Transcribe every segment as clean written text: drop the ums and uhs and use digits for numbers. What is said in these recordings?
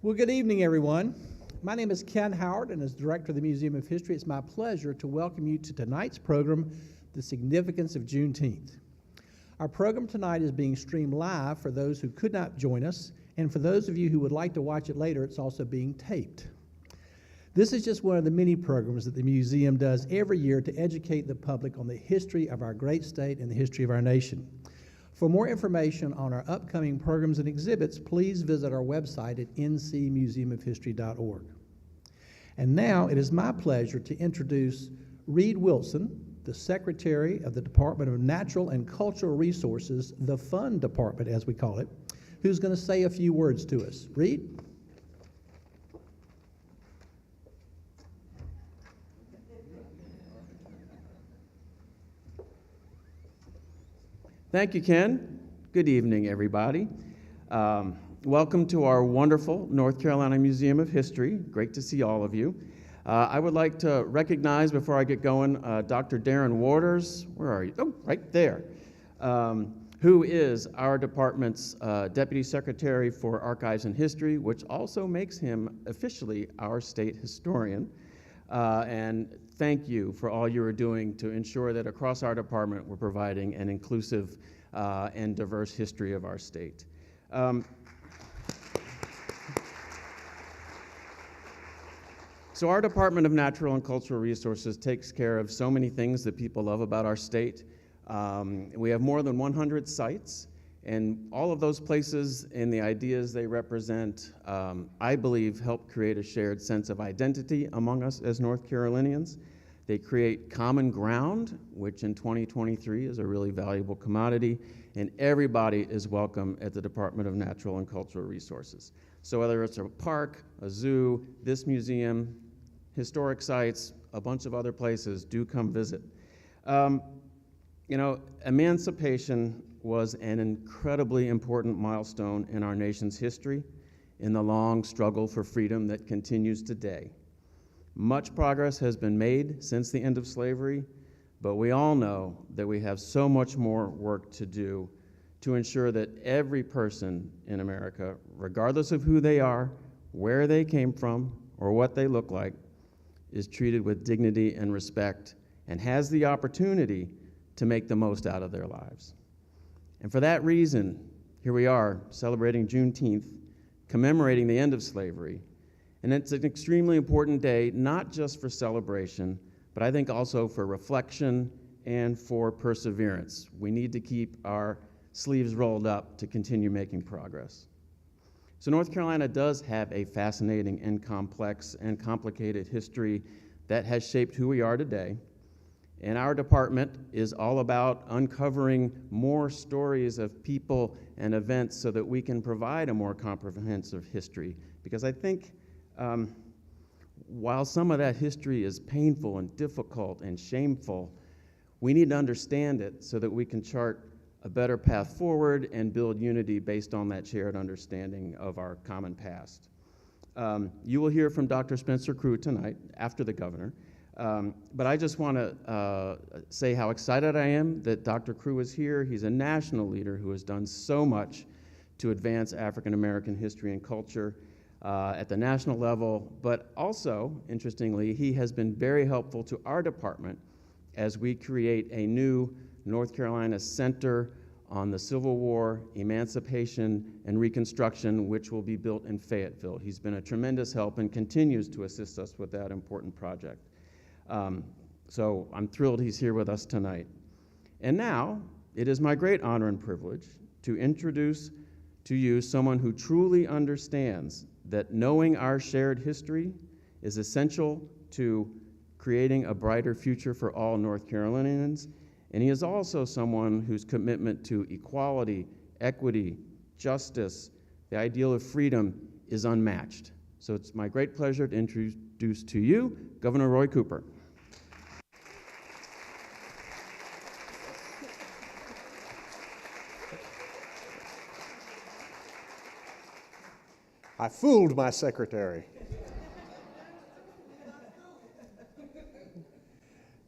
Well, good evening, everyone. My name is Ken Howard, and as Director of the Museum of History, it's my pleasure to welcome you to tonight's program, The Significance of Juneteenth. Our program tonight is being streamed live for those who could not join us, and for those of you who would like to watch it later, it's also being taped. This is just one of the many programs that the museum does every year to educate the public on the history of our great state and the history of our nation. For more information on our upcoming programs and exhibits, please visit our website at ncmuseumofhistory.org. And now it is my pleasure to introduce Reed Wilson, the Secretary of the Department of Natural and Cultural Resources, the Fun Department as we call it, who's going to say a few words to us. Reed? Thank you, Ken. Good evening, everybody. Welcome to our wonderful North Carolina Museum of History. Great to see all of you. I would like to recognize, before I get going, Dr. Darren Waters. Where are you? Oh, right there. Who is our department's Deputy Secretary for Archives and History, which also makes him officially our state historian. And thank you for all you are doing to ensure that across our department we're providing an inclusive and diverse history of our state. So our Department of Natural and Cultural Resources takes care of so many things that people love about our state. We have more than 100 sites, and all of those places and the ideas they represent, I believe, help create a shared sense of identity among us as North Carolinians. They create common ground, which in 2023 is a really valuable commodity, and everybody is welcome at the Department of Natural and Cultural Resources. So whether it's a park, a zoo, this museum, historic sites, a bunch of other places, do come visit. You know, emancipation was an incredibly important milestone in our nation's history in the long struggle for freedom that continues today. Much progress has been made since the end of slavery, but we all know that we have so much more work to do to ensure that every person in America, regardless of who they are, where they came from, or what they look like, is treated with dignity and respect and has the opportunity to make the most out of their lives. And for that reason, here we are celebrating Juneteenth, commemorating the end of slavery. And it's an extremely important day, not just for celebration, but I think also for reflection and for perseverance. We need to keep our sleeves rolled up to continue making progress. So North Carolina does have a fascinating and complex and complicated history that has shaped who we are today. And our department is all about uncovering more stories of people and events so that we can provide a more comprehensive history. Because I think while some of that history is painful and difficult and shameful, we need to understand it so that we can chart a better path forward and build unity based on that shared understanding of our common past. You will hear from Dr. Spencer Crew tonight after the governor. But I just want to say how excited I am that Dr. Crew is here. He's a national leader who has done so much to advance African American history and culture at the national level, but also, interestingly, he has been very helpful to our department as we create a new North Carolina Center on the Civil War, Emancipation, and Reconstruction, which will be built in Fayetteville. He's been a tremendous help and continues to assist us with that important project. So I'm thrilled he's here with us tonight. And now, it is my great honor and privilege to introduce to you someone who truly understands that knowing our shared history is essential to creating a brighter future for all North Carolinians. And he is also someone whose commitment to equality, equity, justice, the ideal of freedom is unmatched. So it's my great pleasure to introduce to you Governor Roy Cooper. I fooled my secretary.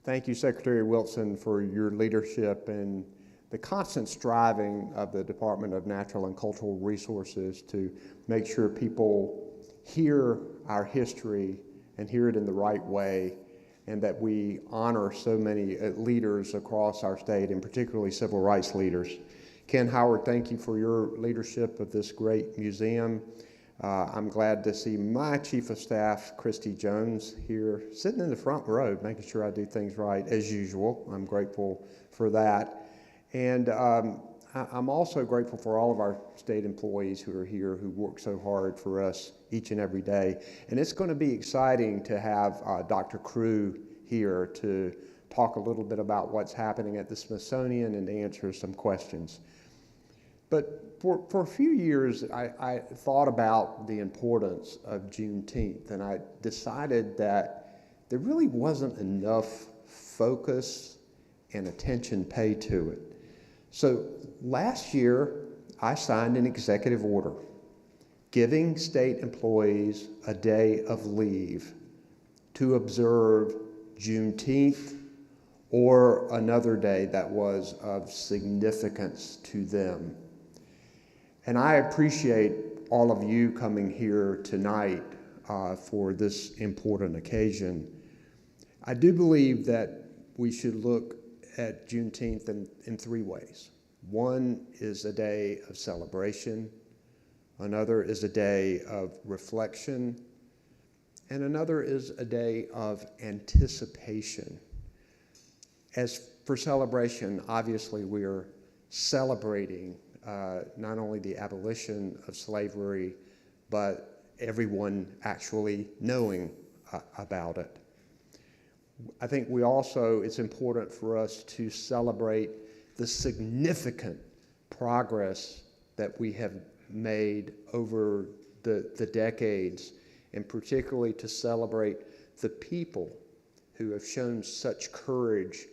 Thank you, Secretary Wilson, for your leadership and the constant striving of the Department of Natural and Cultural Resources to make sure people hear our history and hear it in the right way, and that we honor so many leaders across our state, and particularly civil rights leaders. Ken Howard, thank you for your leadership of this great museum. I'm glad to see my Chief of Staff, Christy Jones, here sitting in the front row, making sure I do things right as usual. I'm grateful for that. And I'm also grateful for all of our state employees who are here, who work so hard for us each and every day. And it's going to be exciting to have Dr. Crew here to talk a little bit about what's happening at the Smithsonian and to answer some questions. But for a few years, I thought about the importance of Juneteenth, and I decided that there really wasn't enough focus and attention paid to it. So last year, I signed an executive order giving state employees a day of leave to observe Juneteenth or another day that was of significance to them. And I appreciate all of you coming here tonight for this important occasion. I do believe that we should look at Juneteenth in three ways. One is a day of celebration, another is a day of reflection, and another is a day of anticipation. As for celebration, obviously we are celebrating not only the abolition of slavery, but everyone actually knowing about it. I think it's important for us to celebrate the significant progress that we have made over the decades, and particularly to celebrate the people who have shown such courage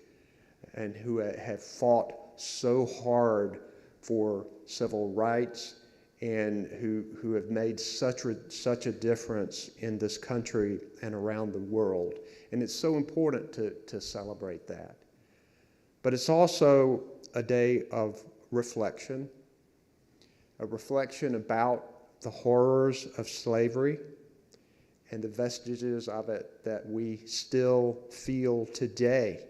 and who have fought so hard for civil rights and who have made such a difference in this country and around the world. And it's so important to celebrate that. But it's also a day of reflection, a reflection about the horrors of slavery and the vestiges of it that we still feel today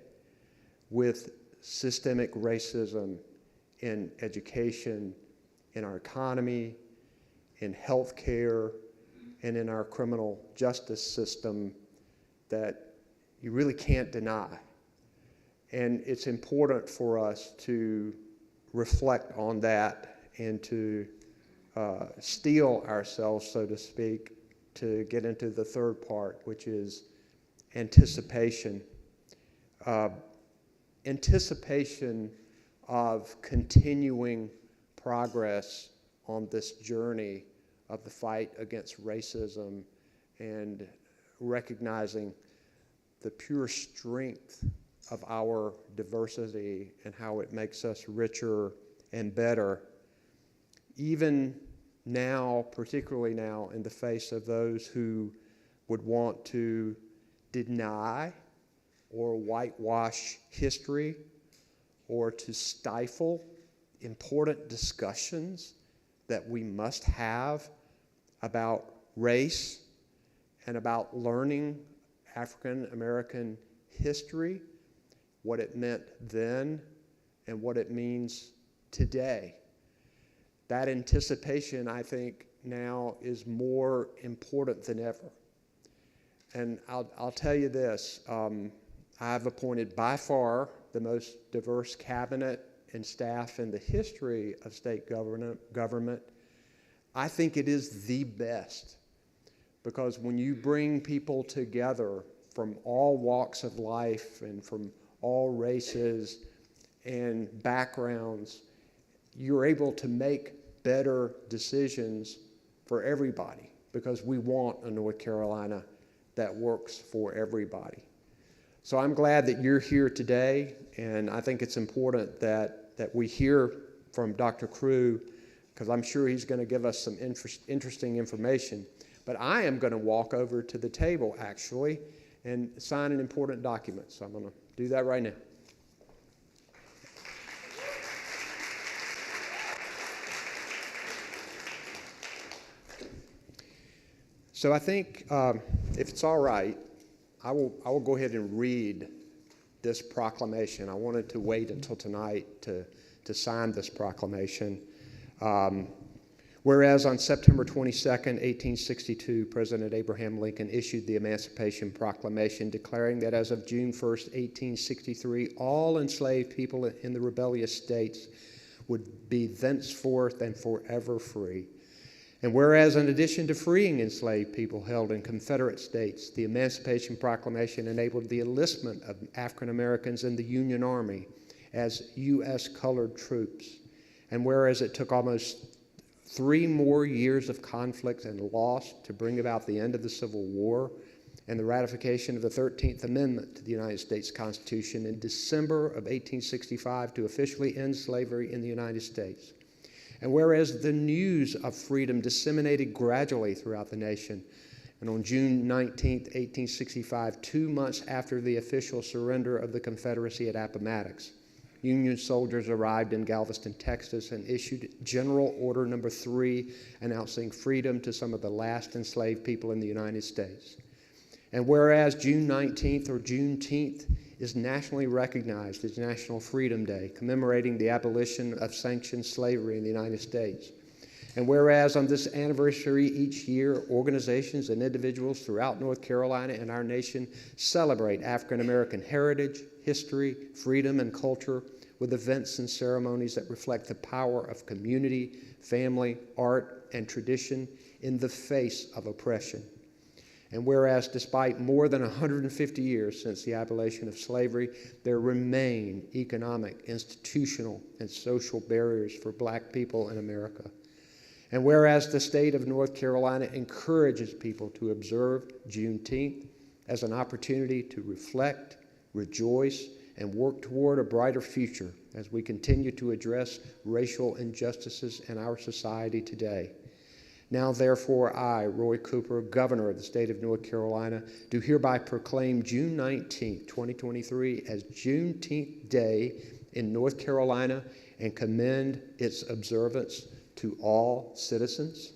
with systemic racism in education, in our economy, in healthcare, and in our criminal justice system that you really can't deny. And it's important for us to reflect on that and to steel ourselves, so to speak, to get into the third part, which is anticipation. Anticipation of continuing progress on this journey of the fight against racism and recognizing the pure strength of our diversity and how it makes us richer and better, even now, particularly now, in the face of those who would want to deny or whitewash history or to stifle important discussions that we must have about race and about learning African American history, what it meant then and what it means today. That anticipation, I think, now is more important than ever. And I'll tell you this, I've appointed by far the most diverse cabinet and staff in the history of state government. I think it is the best, because when you bring people together from all walks of life and from all races and backgrounds, you're able to make better decisions for everybody, because we want a North Carolina that works for everybody. So I'm glad that you're here today, and I think it's important that we hear from Dr. Crew, because I'm sure he's going to give us some interesting information. But I am going to walk over to the table, actually, and sign an important document. So I'm going to do that right now. So I think, if it's all right, I will go ahead and read this proclamation. I wanted to wait until tonight to sign this proclamation. Whereas on September 22nd, 1862, President Abraham Lincoln issued the Emancipation Proclamation declaring that as of June 1st, 1863, all enslaved people in the rebellious states would be thenceforth and forever free. And whereas in addition to freeing enslaved people held in Confederate states, the Emancipation Proclamation enabled the enlistment of African Americans in the Union Army as U.S. colored troops. And whereas it took almost 3 more years of conflict and loss to bring about the end of the Civil War and the ratification of the 13th Amendment to the United States Constitution in December of 1865 to officially end slavery in the United States. And whereas the news of freedom disseminated gradually throughout the nation, and on June 19, 1865, 2 months after the official surrender of the Confederacy at Appomattox, Union soldiers arrived in Galveston, Texas, and issued General Order Number 3, announcing freedom to some of the last enslaved people in the United States. And whereas June 19th or Juneteenth is nationally recognized as National Freedom Day, commemorating the abolition of sanctioned slavery in the United States. And whereas on this anniversary each year, organizations and individuals throughout North Carolina and our nation celebrate African American heritage, history, freedom, and culture with events and ceremonies that reflect the power of community, family, art, and tradition in the face of oppression. And whereas despite more than 150 years since the abolition of slavery, there remain economic, institutional, and social barriers for Black people in America. And whereas the state of North Carolina encourages people to observe Juneteenth as an opportunity to reflect, rejoice, and work toward a brighter future as we continue to address racial injustices in our society today. Now, therefore, I, Roy Cooper, Governor of the state of North Carolina, do hereby proclaim June 19, 2023 as Juneteenth Day in North Carolina and commend its observance to all citizens.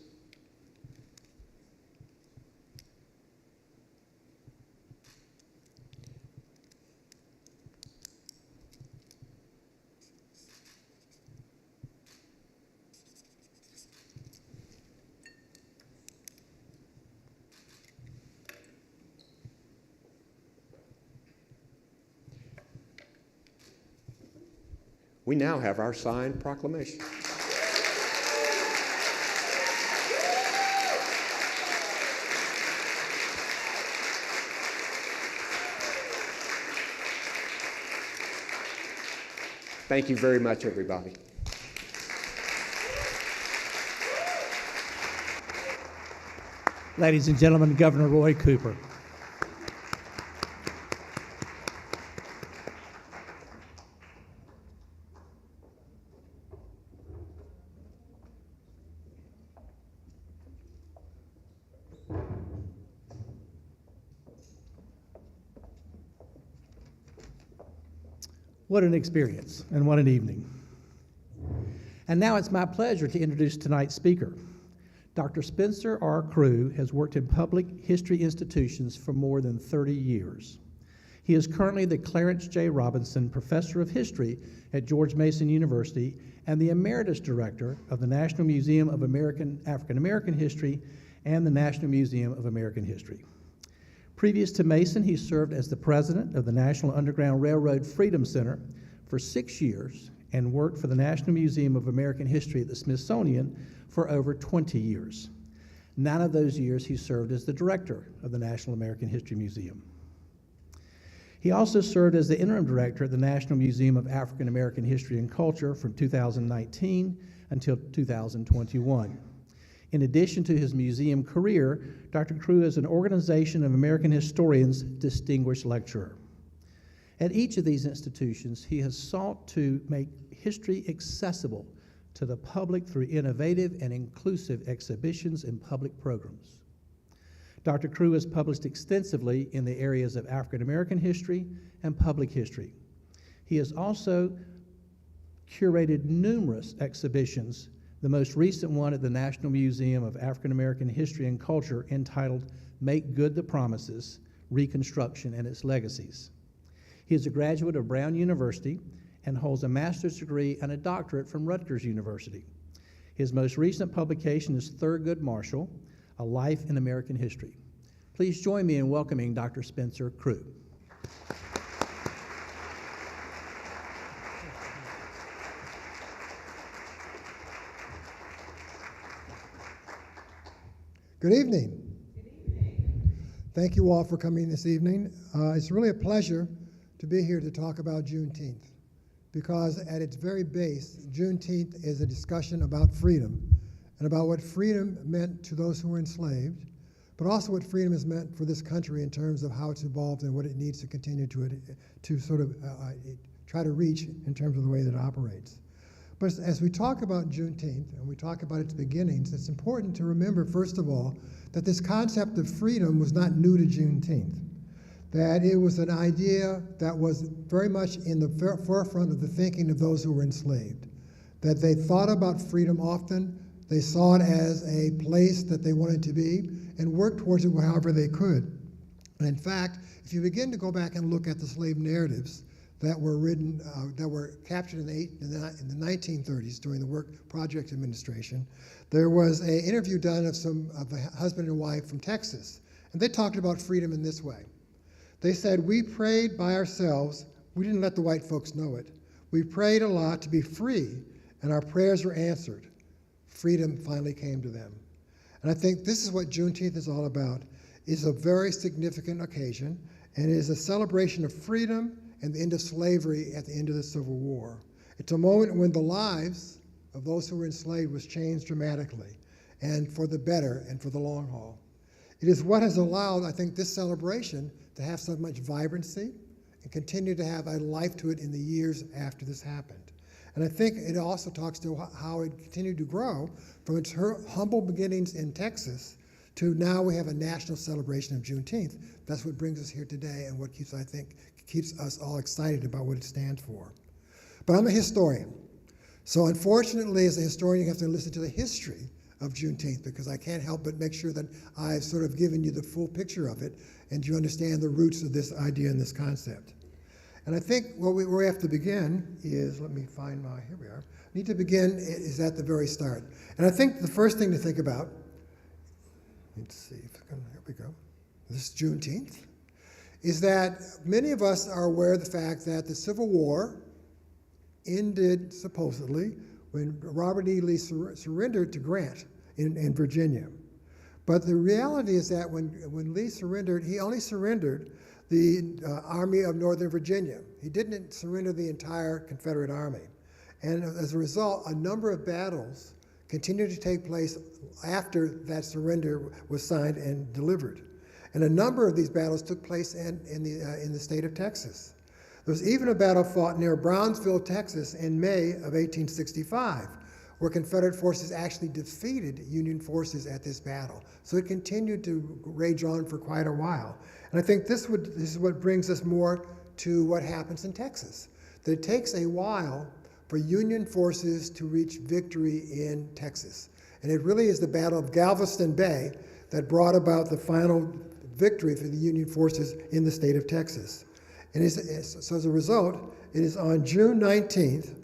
We now have our signed proclamation. Thank you very much, everybody. Ladies and gentlemen, Governor Roy Cooper. What an experience and what an evening. And now it's my pleasure to introduce tonight's speaker. Dr. Spencer R. Crew has worked in public history institutions for more than 30 years. He is currently the Clarence J. Robinson Professor of History at George Mason University and the Emeritus Director of the National Museum of African American History and the National Museum of American History. Previous to Mason, he served as the president of the National Underground Railroad Freedom Center for 6 years and worked for the National Museum of American History at the Smithsonian for over 20 years. 9 of those years he served as the director of the National American History Museum. He also served as the interim director at the National Museum of African American History and Culture from 2019 until 2021. In addition to his museum career, Dr. Crew is an Organization of American Historians Distinguished Lecturer. At each of these institutions, he has sought to make history accessible to the public through innovative and inclusive exhibitions and public programs. Dr. Crew has published extensively in the areas of African American history and public history. He has also curated numerous exhibitions the most recent one at the National Museum of African American History and Culture entitled Make Good the Promises, Reconstruction and Its Legacies. He is a graduate of Brown University and holds a master's degree and a doctorate from Rutgers University. His most recent publication is Thurgood Marshall, A Life in American History. Please join me in welcoming Dr. Spencer Crew. Good evening. Thank you all for coming this evening. It's really a pleasure to be here to talk about Juneteenth, because at its very base, Juneteenth is a discussion about freedom and about what freedom meant to those who were enslaved, but also what freedom has meant for this country in terms of how it's evolved and what it needs to continue to sort of try to reach in terms of the way that it operates. But as we talk about Juneteenth and we talk about its beginnings, it's important to remember, first of all, that this concept of freedom was not new to Juneteenth, that it was an idea that was very much in the forefront of the thinking of those who were enslaved, that they thought about freedom often, they saw it as a place that they wanted to be, and worked towards it however they could. And in fact, if you begin to go back and look at the slave narratives that were written, that were captured in the 1930s during the Work Project Administration, there was an interview done of a husband and wife from Texas, and they talked about freedom in this way. They said, "We prayed by ourselves. We didn't let the white folks know it. We prayed a lot to be free, and our prayers were answered. Freedom finally came to them." And I think this is what Juneteenth is all about. It's a very significant occasion, and it is a celebration of freedom and the end of slavery at the end of the Civil War. It's a moment when the lives of those who were enslaved was changed dramatically, and for the better and for the long haul. It is what has allowed, I think, this celebration to have so much vibrancy and continue to have a life to it in the years after this happened. And I think it also talks to how it continued to grow from its humble beginnings in Texas to now we have a national celebration of Juneteenth. That's what brings us here today and what keeps us all excited about what it stands for. But I'm a historian. So unfortunately, as a historian, you have to listen to the history of Juneteenth, because I can't help but make sure that I've sort of given you the full picture of it and you understand the roots of this idea and this concept. And I think where we have to begin is, let me find here we are. Need to begin is at the very start. And I think the first thing to think about, let's see, here we go. This is Juneteenth, is that many of us are aware of the fact that the Civil War ended supposedly when Robert E. Lee surrendered to Grant in Virginia. But the reality is that when Lee surrendered, he only surrendered the Army of Northern Virginia. He didn't surrender the entire Confederate Army. And as a result, a number of battles continued to take place after that surrender was signed and delivered. And a number of these battles took place in the state of Texas. There was even a battle fought near Brownsville, Texas in May of 1865, where Confederate forces actually defeated Union forces at this battle. So it continued to rage on for quite a while. And I think this is what brings us more to what happens in Texas. That it takes a while for Union forces to reach victory in Texas. And it really is the Battle of Galveston Bay that brought about the final victory for the Union forces in the state of Texas. And so as a result, it is on June 19th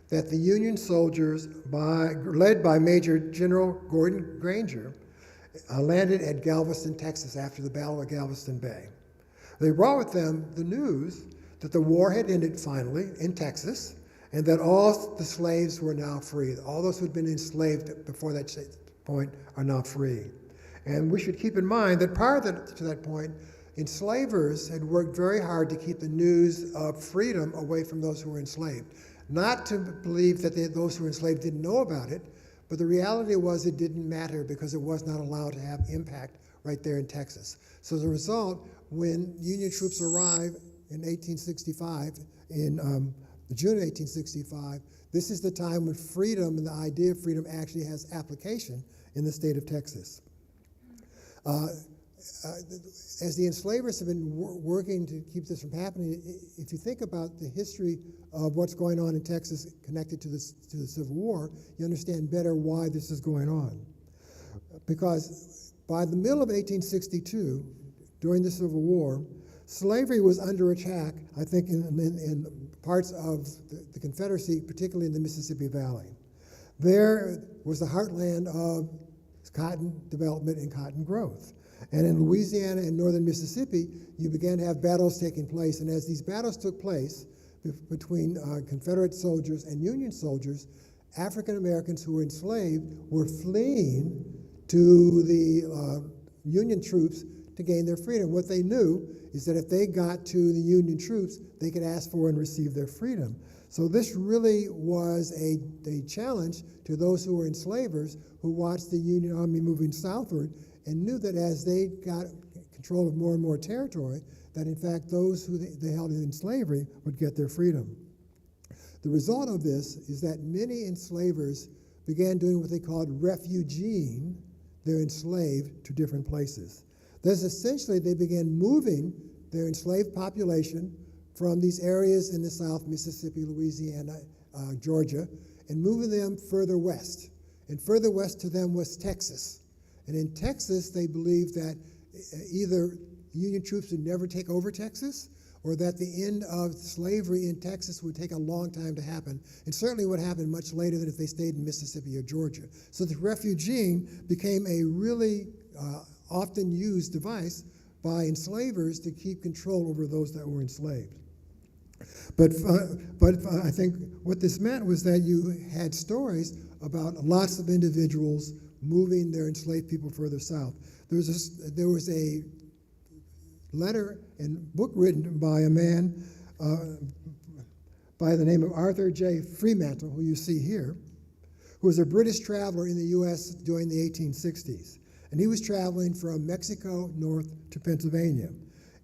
that the Union soldiers, led by Major General Gordon Granger, landed at Galveston, Texas after the Battle of Galveston Bay. They brought with them the news that the war had ended finally in Texas and that all the slaves were now free. All those who had been enslaved before that point are now free. And we should keep in mind that prior to that point, enslavers had worked very hard to keep the news of freedom away from those who were enslaved. Not to believe that those who were enslaved didn't know about it, but the reality was it didn't matter because it was not allowed to have impact right there in Texas. So as a result, when Union troops arrived in 1865, in June of 1865, this is the time when freedom and the idea of freedom actually has application in the state of Texas. as the enslavers have been working to keep this from happening, if you think about the history of what's going on in Texas connected to the Civil War, you understand better why this is going on. Because by the middle of 1862, during the Civil War, slavery was under attack, I think, in parts of the Confederacy, particularly in the Mississippi Valley. There was the heartland of cotton development and cotton growth. And in Louisiana and northern Mississippi, you began to have battles taking place. And as these battles took place between Confederate soldiers and Union soldiers, African Americans who were enslaved were fleeing to the Union troops to gain their freedom. What they knew is that if they got to the Union troops, they could ask for and receive their freedom. So this really was a challenge to those who were enslavers who watched the Union Army moving southward and knew that as they got control of more and more territory, that in fact those who they held in slavery would get their freedom. The result of this is that many enslavers began doing what they called refugeeing their enslaved to different places. Thus, essentially, they began moving their enslaved population from these areas in the South, Mississippi, Louisiana, Georgia, and moving them further west. And further west to them was Texas. And in Texas, they believed that either Union troops would never take over Texas, or that the end of slavery in Texas would take a long time to happen, and certainly would happen much later than if they stayed in Mississippi or Georgia. So the refugeeing became a really often used device by enslavers to keep control over those that were enslaved. But I think what this meant was that you had stories about lots of individuals moving their enslaved people further south. There was a letter and book written by a man by the name of Arthur J. Fremantle, who you see here, who was a British traveler in the U.S. during the 1860s. And he was traveling from Mexico north to Pennsylvania.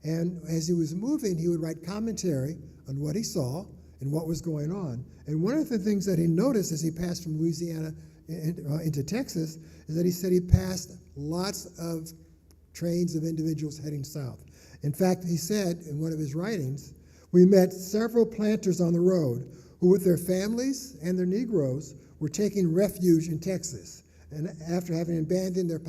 And as he was moving, he would write commentary on what he saw and what was going on. And one of the things that he noticed as he passed from Louisiana into Texas is that he said he passed lots of trains of individuals heading south. In fact, he said in one of his writings, "We met several planters on the road who with their families and their Negroes were taking refuge in Texas, and after having abandoned their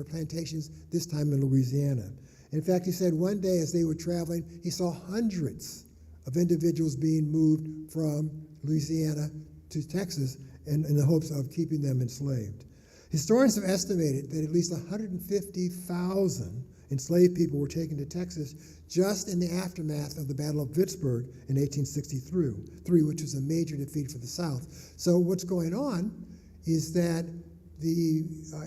plantations, this time in Louisiana." In fact, he said one day as they were traveling, he saw hundreds of individuals being moved from Louisiana to Texas in the hopes of keeping them enslaved. Historians have estimated that at least 150,000 enslaved people were taken to Texas just in the aftermath of the Battle of Vicksburg in 1863, which was a major defeat for the South. So what's going on is that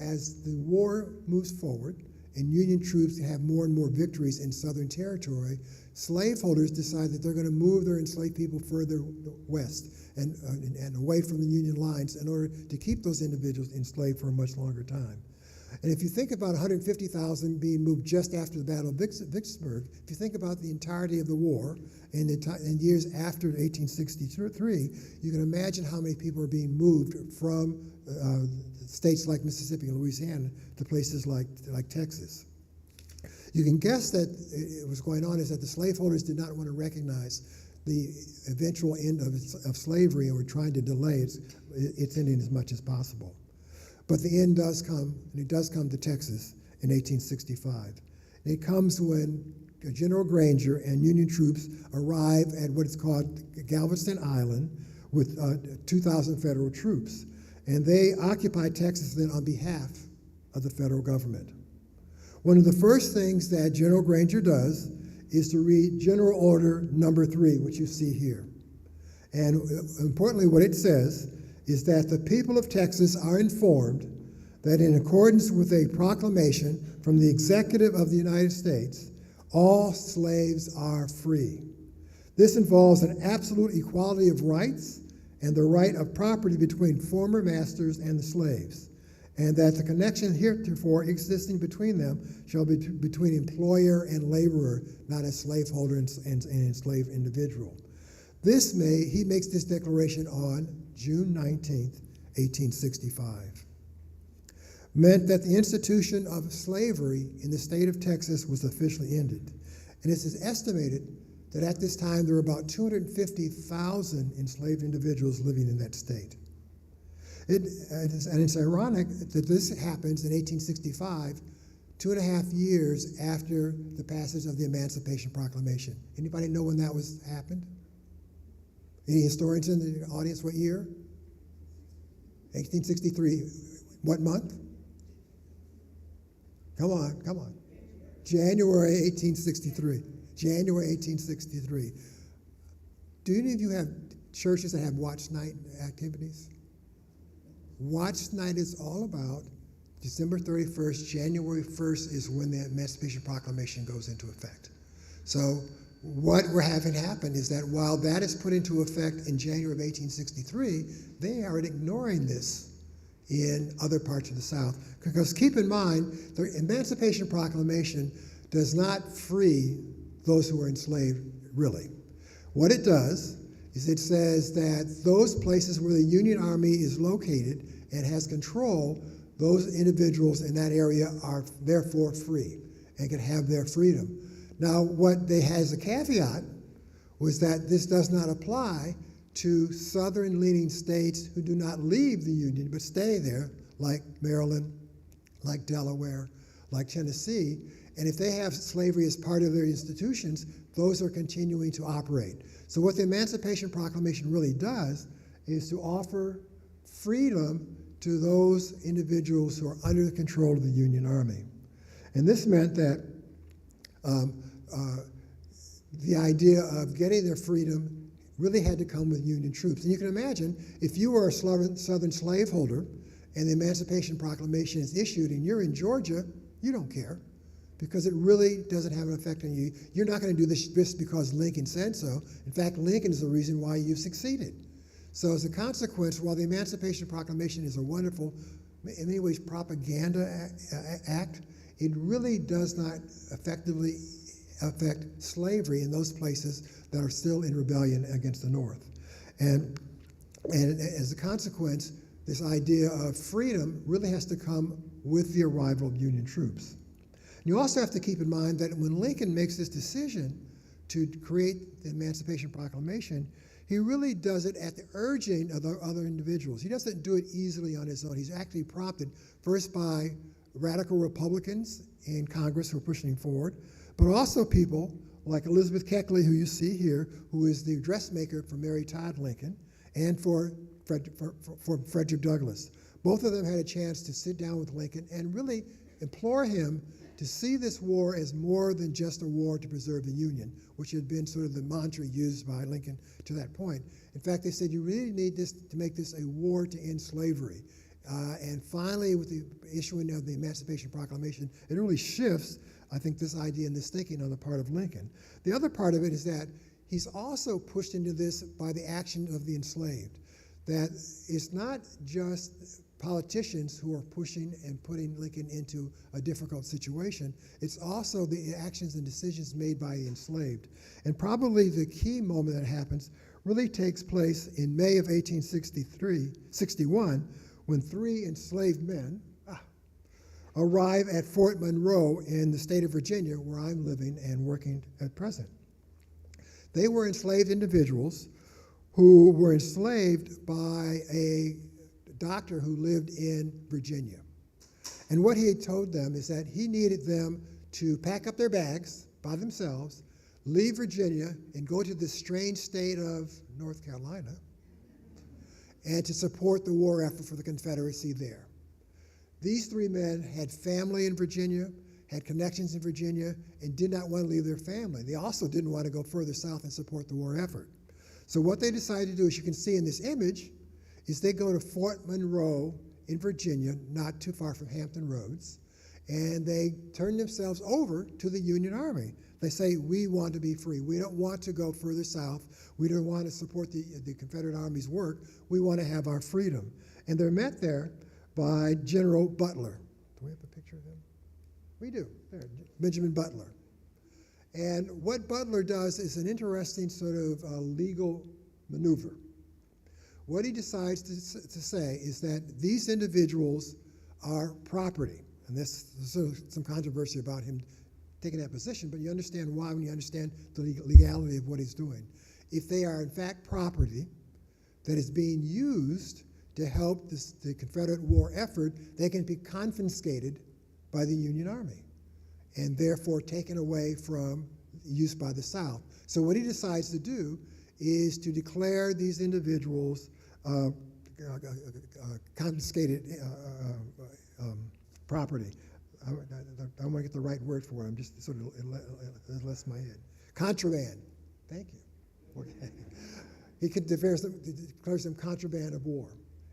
as the war moves forward and Union troops have more and more victories in Southern territory, slaveholders decide that they're going to move their enslaved people further west and away from the Union lines in order to keep those individuals enslaved for a much longer time. And if you think about 150,000 being moved just after the Battle of Vicksburg, if you think about the entirety of the war and years after 1863, you can imagine how many people are being moved from states like Mississippi and Louisiana to places like Texas. You can guess that what's going on is that the slaveholders did not want to recognize the eventual end of slavery and were trying to delay its ending as much as possible. But the end does come, and it does come to Texas in 1865. And it comes when General Granger and Union troops arrive at what is called Galveston Island with 2,000 federal troops. And they occupy Texas then on behalf of the federal government. One of the first things that General Granger does is to read General Order Number 3, which you see here. And importantly, what it says is that the people of Texas are informed that in accordance with a proclamation from the Executive of the United States, all slaves are free. This involves an absolute equality of rights and the right of property between former masters and the slaves, and that the connection heretofore existing between them shall be between employer and laborer, not a slaveholder and enslaved individual. He makes this declaration on June 19th, 1865. meant that the institution of slavery in the state of Texas was officially ended. And it is estimated that at this time there were about 250,000 enslaved individuals living in that state. And it's ironic that this happens in 1865, 2.5 years after the passage of the Emancipation Proclamation. Anybody know when that happened? Any historians in the audience? What year? 1863. What month? Come on. January 1863. January 1863. Do any of you have churches that have watch night activities? Watch night is all about December 31st, January 1st is when the Emancipation Proclamation goes into effect. So what we're having happen is that while that is put into effect in January of 1863, they are ignoring this in other parts of the South. Because keep in mind, the Emancipation Proclamation does not free those who were enslaved, really. What it does is it says that those places where the Union Army is located and has control, those individuals in that area are therefore free and can have their freedom. Now, what they had as a caveat was that this does not apply to southern-leaning states who do not leave the Union but stay there, like Maryland, like Delaware, like Tennessee. And if they have slavery as part of their institutions, those are continuing to operate. So what the Emancipation Proclamation really does is to offer freedom to those individuals who are under the control of the Union Army. And this meant that the idea of getting their freedom really had to come with Union troops. And you can imagine, if you were a Southern slaveholder and the Emancipation Proclamation is issued and you're in Georgia, you don't care, because it really doesn't have an effect on you. You're not going to do this just because Lincoln said so. In fact, Lincoln is the reason why you've succeeded. So as a consequence, while the Emancipation Proclamation is a wonderful, in many ways, propaganda act, it really does not effectively affect slavery in those places that are still in rebellion against the North. And as a consequence, this idea of freedom really has to come with the arrival of Union troops. You also have to keep in mind that when Lincoln makes this decision to create the Emancipation Proclamation, he really does it at the urging of the other individuals. He doesn't do it easily on his own. He's actually prompted first by radical Republicans in Congress who are pushing him forward, but also people like Elizabeth Keckley, who you see here, who is the dressmaker for Mary Todd Lincoln, and for Frederick Douglass. Both of them had a chance to sit down with Lincoln and really implore him to see this war as more than just a war to preserve the Union, which had been sort of the mantra used by Lincoln to that point. In fact, they said you really need this to make this a war to end slavery. And finally, with the issuing of the Emancipation Proclamation, it really shifts, I think, this idea and this thinking on the part of Lincoln. The other part of it is that he's also pushed into this by the action of the enslaved, that it's not just politicians who are pushing and putting Lincoln into a difficult situation. It's also the actions and decisions made by the enslaved. And probably the key moment that happens really takes place in May of 1861, when 3 enslaved men arrive at Fort Monroe in the state of Virginia, where I'm living and working at present. They were enslaved individuals who were enslaved by a doctor who lived in Virginia. And what he had told them is that he needed them to pack up their bags by themselves, leave Virginia, and go to this strange state of North Carolina, and to support the war effort for the Confederacy there. These 3 men had family in Virginia, had connections in Virginia, and did not want to leave their family. They also didn't want to go further south and support the war effort. So what they decided to do, as you can see in this image, is they go to Fort Monroe in Virginia, not too far from Hampton Roads, and they turn themselves over to the Union Army. They say, we want to be free. We don't want to go further south. We don't want to support the Confederate Army's work. We want to have our freedom. And they're met there by General Butler. Do we have a picture of him? We do. There, Benjamin Butler. And what Butler does is an interesting sort of legal maneuver. What he decides to say is that these individuals are property. And there's some controversy about him taking that position, but you understand why when you understand the legality of what he's doing. If they are in fact property that is being used to help the Confederate war effort, they can be confiscated by the Union Army and therefore taken away from use by the South. So what he decides to do is to declare these individuals confiscated property. I don't want to get the right word for it. I'm just sort of, it left my head. Contraband. Thank you. Okay. He declares them contraband of war.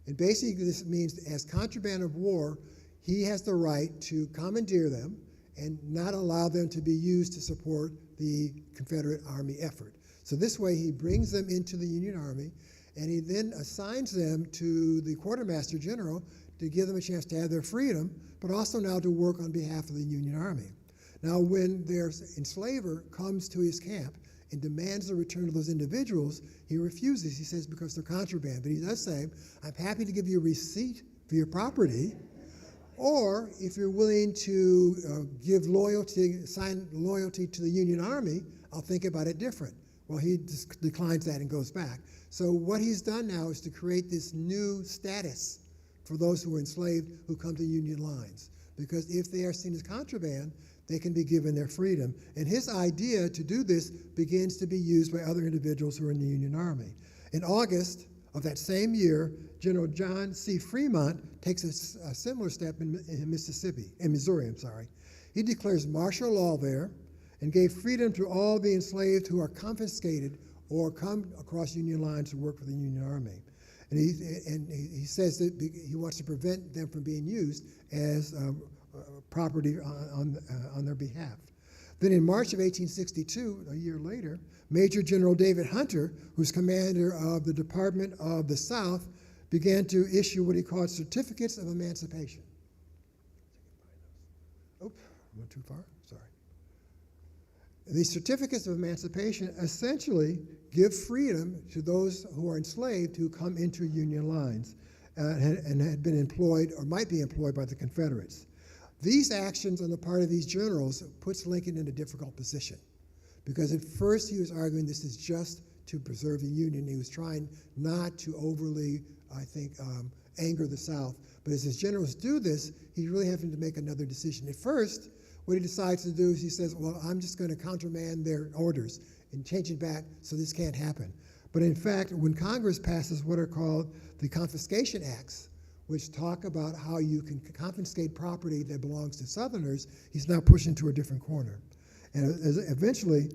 And basically this means as contraband of war, he has the right to commandeer them and not allow them to be used to support the Confederate Army effort. So this way he brings them into the Union Army, and he then assigns them to the Quartermaster General to give them a chance to have their freedom, but also now to work on behalf of the Union Army. Now when their enslaver comes to his camp and demands the return of those individuals, he refuses. He says because they're contraband. But he does say, I'm happy to give you a receipt for your property, or if you're willing to give loyalty, sign loyalty to the Union Army, I'll think about it different. Well, he declines that and goes back. So what he's done now is to create this new status for those who are enslaved who come to Union lines. Because if they are seen as contraband, they can be given their freedom. And his idea to do this begins to be used by other individuals who are in the Union Army. In August of that same year, General John C. Fremont takes a similar step in Missouri. He declares martial law there and gave freedom to all the enslaved who are confiscated or come across Union lines to work for the Union Army. And he says that he wants to prevent them from being used as property on their behalf. Then in March of 1862, a year later, Major General David Hunter, who's commander of the Department of the South, began to issue what he called certificates of emancipation. Oh, I went too far, sorry. These certificates of emancipation essentially give freedom to those who are enslaved who come into Union lines and had been employed or might be employed by the Confederates. These actions on the part of these generals puts Lincoln in a difficult position because at first he was arguing this is just to preserve the Union. He was trying not to overly, I think, anger the South. But as his generals do this, he's really having to make another decision. At first, what he decides to do is he says, well, I'm just going to countermand their orders and change it back so this can't happen. But in fact, when Congress passes what are called the Confiscation Acts, which talk about how you can confiscate property that belongs to Southerners, he's now pushing to a different corner. And eventually,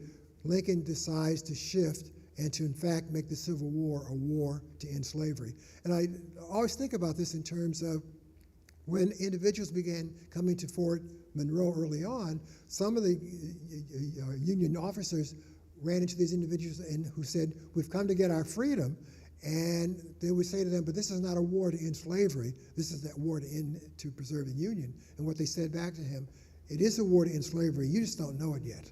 Lincoln decides to shift and to, in fact, make the Civil War a war to end slavery. And I always think about this in terms of when individuals began coming to Fort Monroe early on, some of the Union officers ran into these individuals who said, we've come to get our freedom. And they would say to them, but this is not a war to end slavery. This is that war to preserve the Union. And what they said back to him, it is a war to end slavery. You just don't know it yet.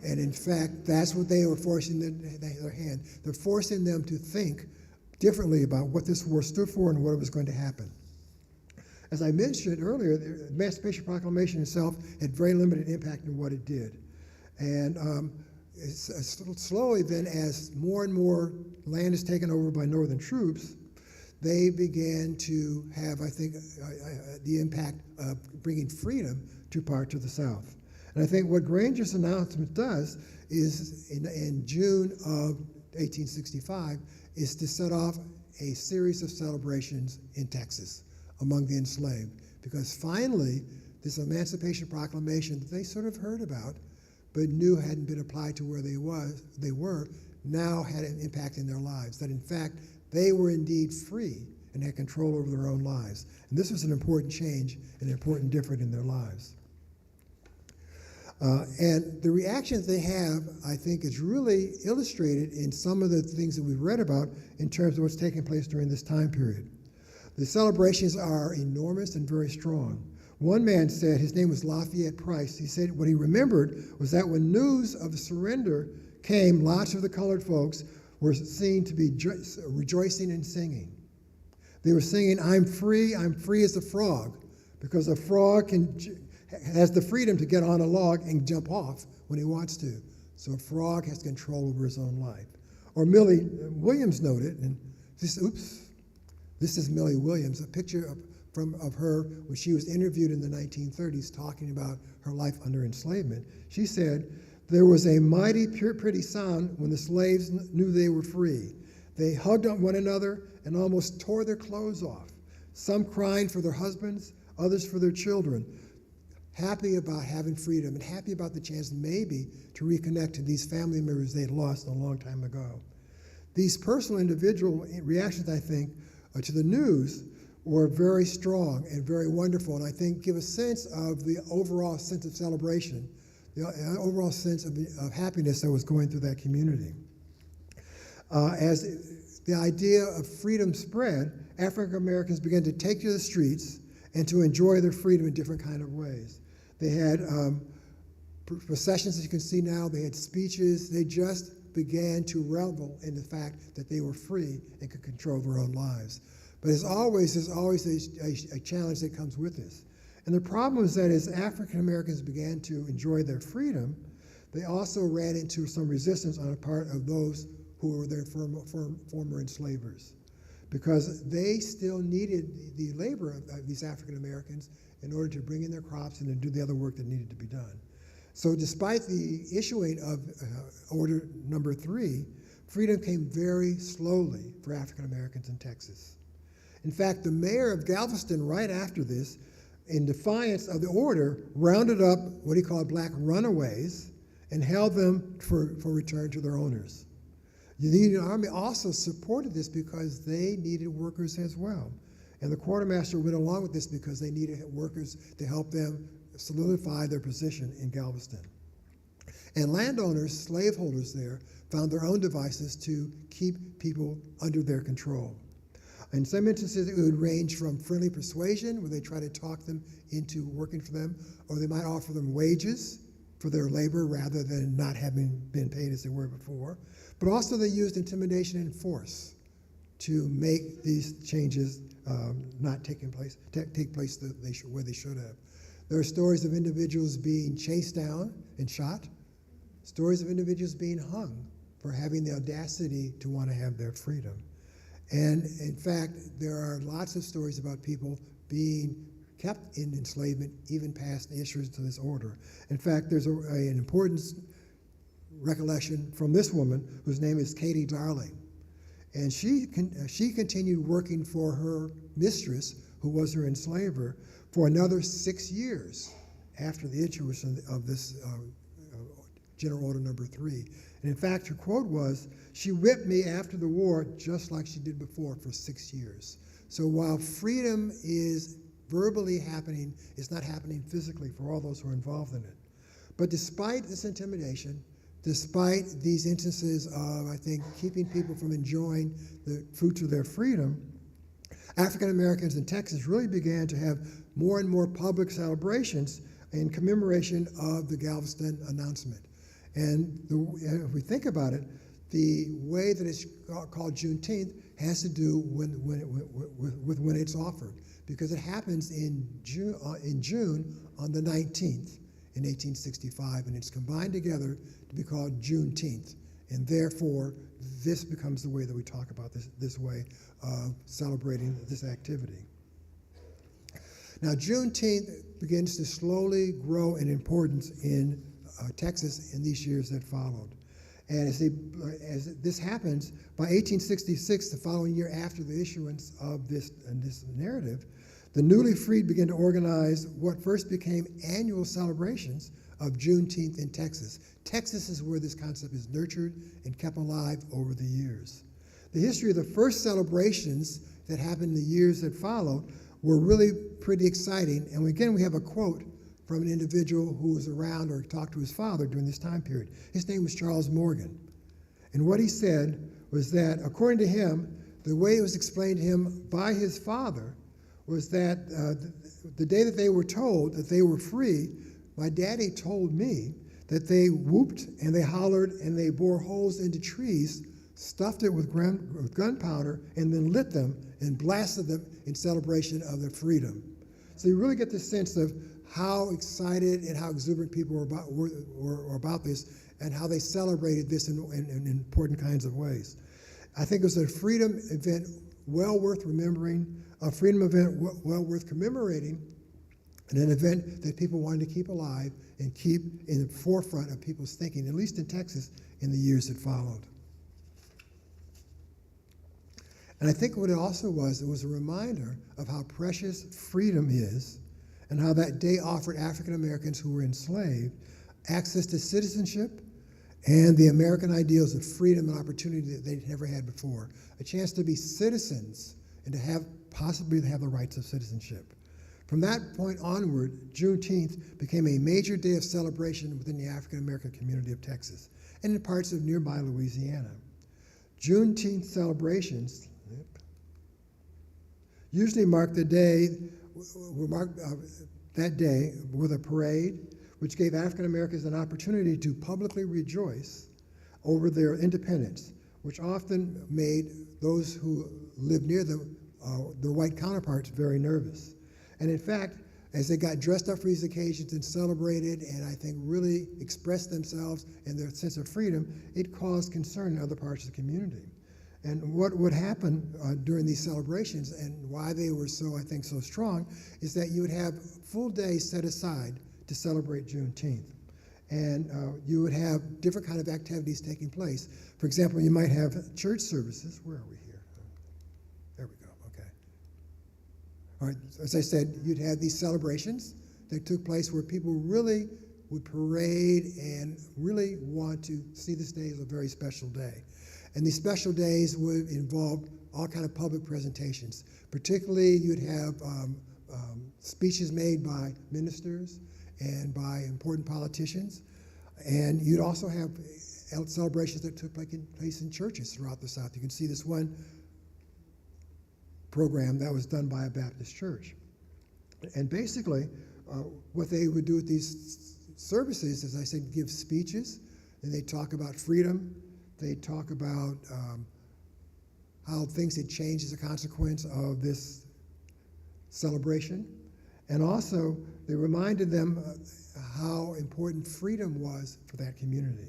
And in fact, that's what they were forcing their hand. They're forcing them to think differently about what this war stood for and what was going to happen. As I mentioned earlier, the Emancipation Proclamation itself had very limited impact on what it did. And slowly then, as more and more land is taken over by Northern troops, they began to have, I think, the impact of bringing freedom to parts of the South. And I think what Granger's announcement does is, in June of 1865, is to set off a series of celebrations in Texas among the enslaved, because finally, this Emancipation Proclamation that they sort of heard about, but knew hadn't been applied to where they were, now had an impact in their lives, that in fact, they were indeed free and had control over their own lives. And this was an important change, an important difference in their lives. And the reactions they have, I think, is really illustrated in some of the things that we've read about in terms of what's taking place during this time period. The celebrations are enormous and very strong. One man said, his name was Lafayette Price, he said what he remembered was that when news of the surrender came, lots of the colored folks were seen to be rejoicing and singing. They were singing, I'm free as a frog. because a frog has the freedom to get on a log and jump off when he wants to. So a frog has control over his own life. Or Millie Williams noted, and this is Millie Williams, a picture of her when she was interviewed in the 1930s talking about her life under enslavement. She said, "There was a mighty, pretty sound when the slaves knew they were free. They hugged on one another and almost tore their clothes off, some crying for their husbands, others for their children, happy about having freedom and happy about the chance maybe to reconnect to these family members they had lost a long time ago." These personal individual reactions, I think, to the news were very strong and very wonderful, and I think give a sense of the overall sense of celebration, the overall sense of happiness that was going through that community. As the idea of freedom spread, African Americans began to take to the streets and to enjoy their freedom in different kind of ways. They had processions, as you can see now, they had speeches, they just began to revel in the fact that they were free and could control their own lives. But there's always a challenge that comes with this. And the problem is that as African Americans began to enjoy their freedom, they also ran into some resistance on the part of those who were their former enslavers, because they still needed the labor of these African Americans in order to bring in their crops and to do the other work that needed to be done. So despite the issuing of Order Number 3, freedom came very slowly for African Americans in Texas. In fact, the mayor of Galveston, right after this, in defiance of the order, rounded up what he called black runaways and held them for return to their owners. The Union Army also supported this because they needed workers as well. And the quartermaster went along with this because they needed workers to help them solidify their position in Galveston. And landowners, slaveholders there, found their own devices to keep people under their control. In some instances, it would range from friendly persuasion, where they try to talk them into working for them, or they might offer them wages for their labor rather than not having been paid as they were before. But also they used intimidation and force to make these changes not take place where they should have. There are stories of individuals being chased down and shot, stories of individuals being hung for having the audacity to want to have their freedom. And in fact, there are lots of stories about people being kept in enslavement even past the issuance to this order. In fact, there's an important recollection from this woman whose name is Katie Darling. And she continued working for her mistress, who was her enslaver, for another 6 years after the issuance of this General Order Number 3. And in fact, her quote was, "She whipped me after the war just like she did before for 6 years." So while freedom is verbally happening, it's not happening physically for all those who are involved in it. But despite this intimidation, despite these instances of, I think, keeping people from enjoying the fruits of their freedom, African Americans in Texas really began to have more and more public celebrations in commemoration of the Galveston announcement. And if we think about it, the way that it's called Juneteenth has to do with when it's offered, because it happens in June on the 19th in 1865, and it's combined together to be called Juneteenth. And therefore, this becomes the way that we talk about this way of celebrating this activity. Now, Juneteenth begins to slowly grow in importance in Texas in these years that followed. And as this happens, by 1866, the following year after the issuance of this narrative, the newly freed began to organize what first became annual celebrations of Juneteenth in Texas. Texas is where this concept is nurtured and kept alive over the years. The history of the first celebrations that happened in the years that followed were really pretty exciting. And again, we have a quote from an individual who was around or talked to his father during this time period. His name was Charles Morgan. And what he said was that, according to him, the way it was explained to him by his father was that the day that they were told that they were free, my daddy told me that they whooped and they hollered and they bore holes into trees, stuffed it with gunpowder, and then lit them and blasted them in celebration of their freedom. So you really get the sense of how excited and how exuberant people were about this, and how they celebrated this in important kinds of ways. I think it was a freedom event well worth remembering, a freedom event well worth commemorating, and an event that people wanted to keep alive and keep in the forefront of people's thinking, at least in Texas, in the years that followed. And I think what it also was, it was a reminder of how precious freedom is, and how that day offered African Americans who were enslaved access to citizenship and the American ideals of freedom and opportunity that they'd never had before. A chance to be citizens and to have possibly have the rights of citizenship. From that point onward, Juneteenth became a major day of celebration within the African American community of Texas and in parts of nearby Louisiana. Juneteenth celebrations usually mark the day, that day with a parade, which gave African Americans an opportunity to publicly rejoice over their independence, which often made those who lived near them, their white counterparts, very nervous. And in fact, as they got dressed up for these occasions and celebrated, and I think really expressed themselves and their sense of freedom, it caused concern in other parts of the community. And what would happen during these celebrations, and why they were so, I think, so strong, is that you would have full days set aside to celebrate Juneteenth. And you would have different kind of activities taking place. For example, you might have church services. Where are we here? There we go, okay. All right, as I said, you'd have these celebrations that took place where people really would parade and really want to see this day as a very special day. And these special days would involve all kind of public presentations. Particularly, you'd have speeches made by ministers and by important politicians. And you'd also have celebrations that took place in churches throughout the South. You can see this one program that was done by a Baptist church. And basically, what they would do at these services, as I said, give speeches, and they talk about freedom. They talk about how things had changed as a consequence of this celebration. And also, they reminded them how important freedom was for that community.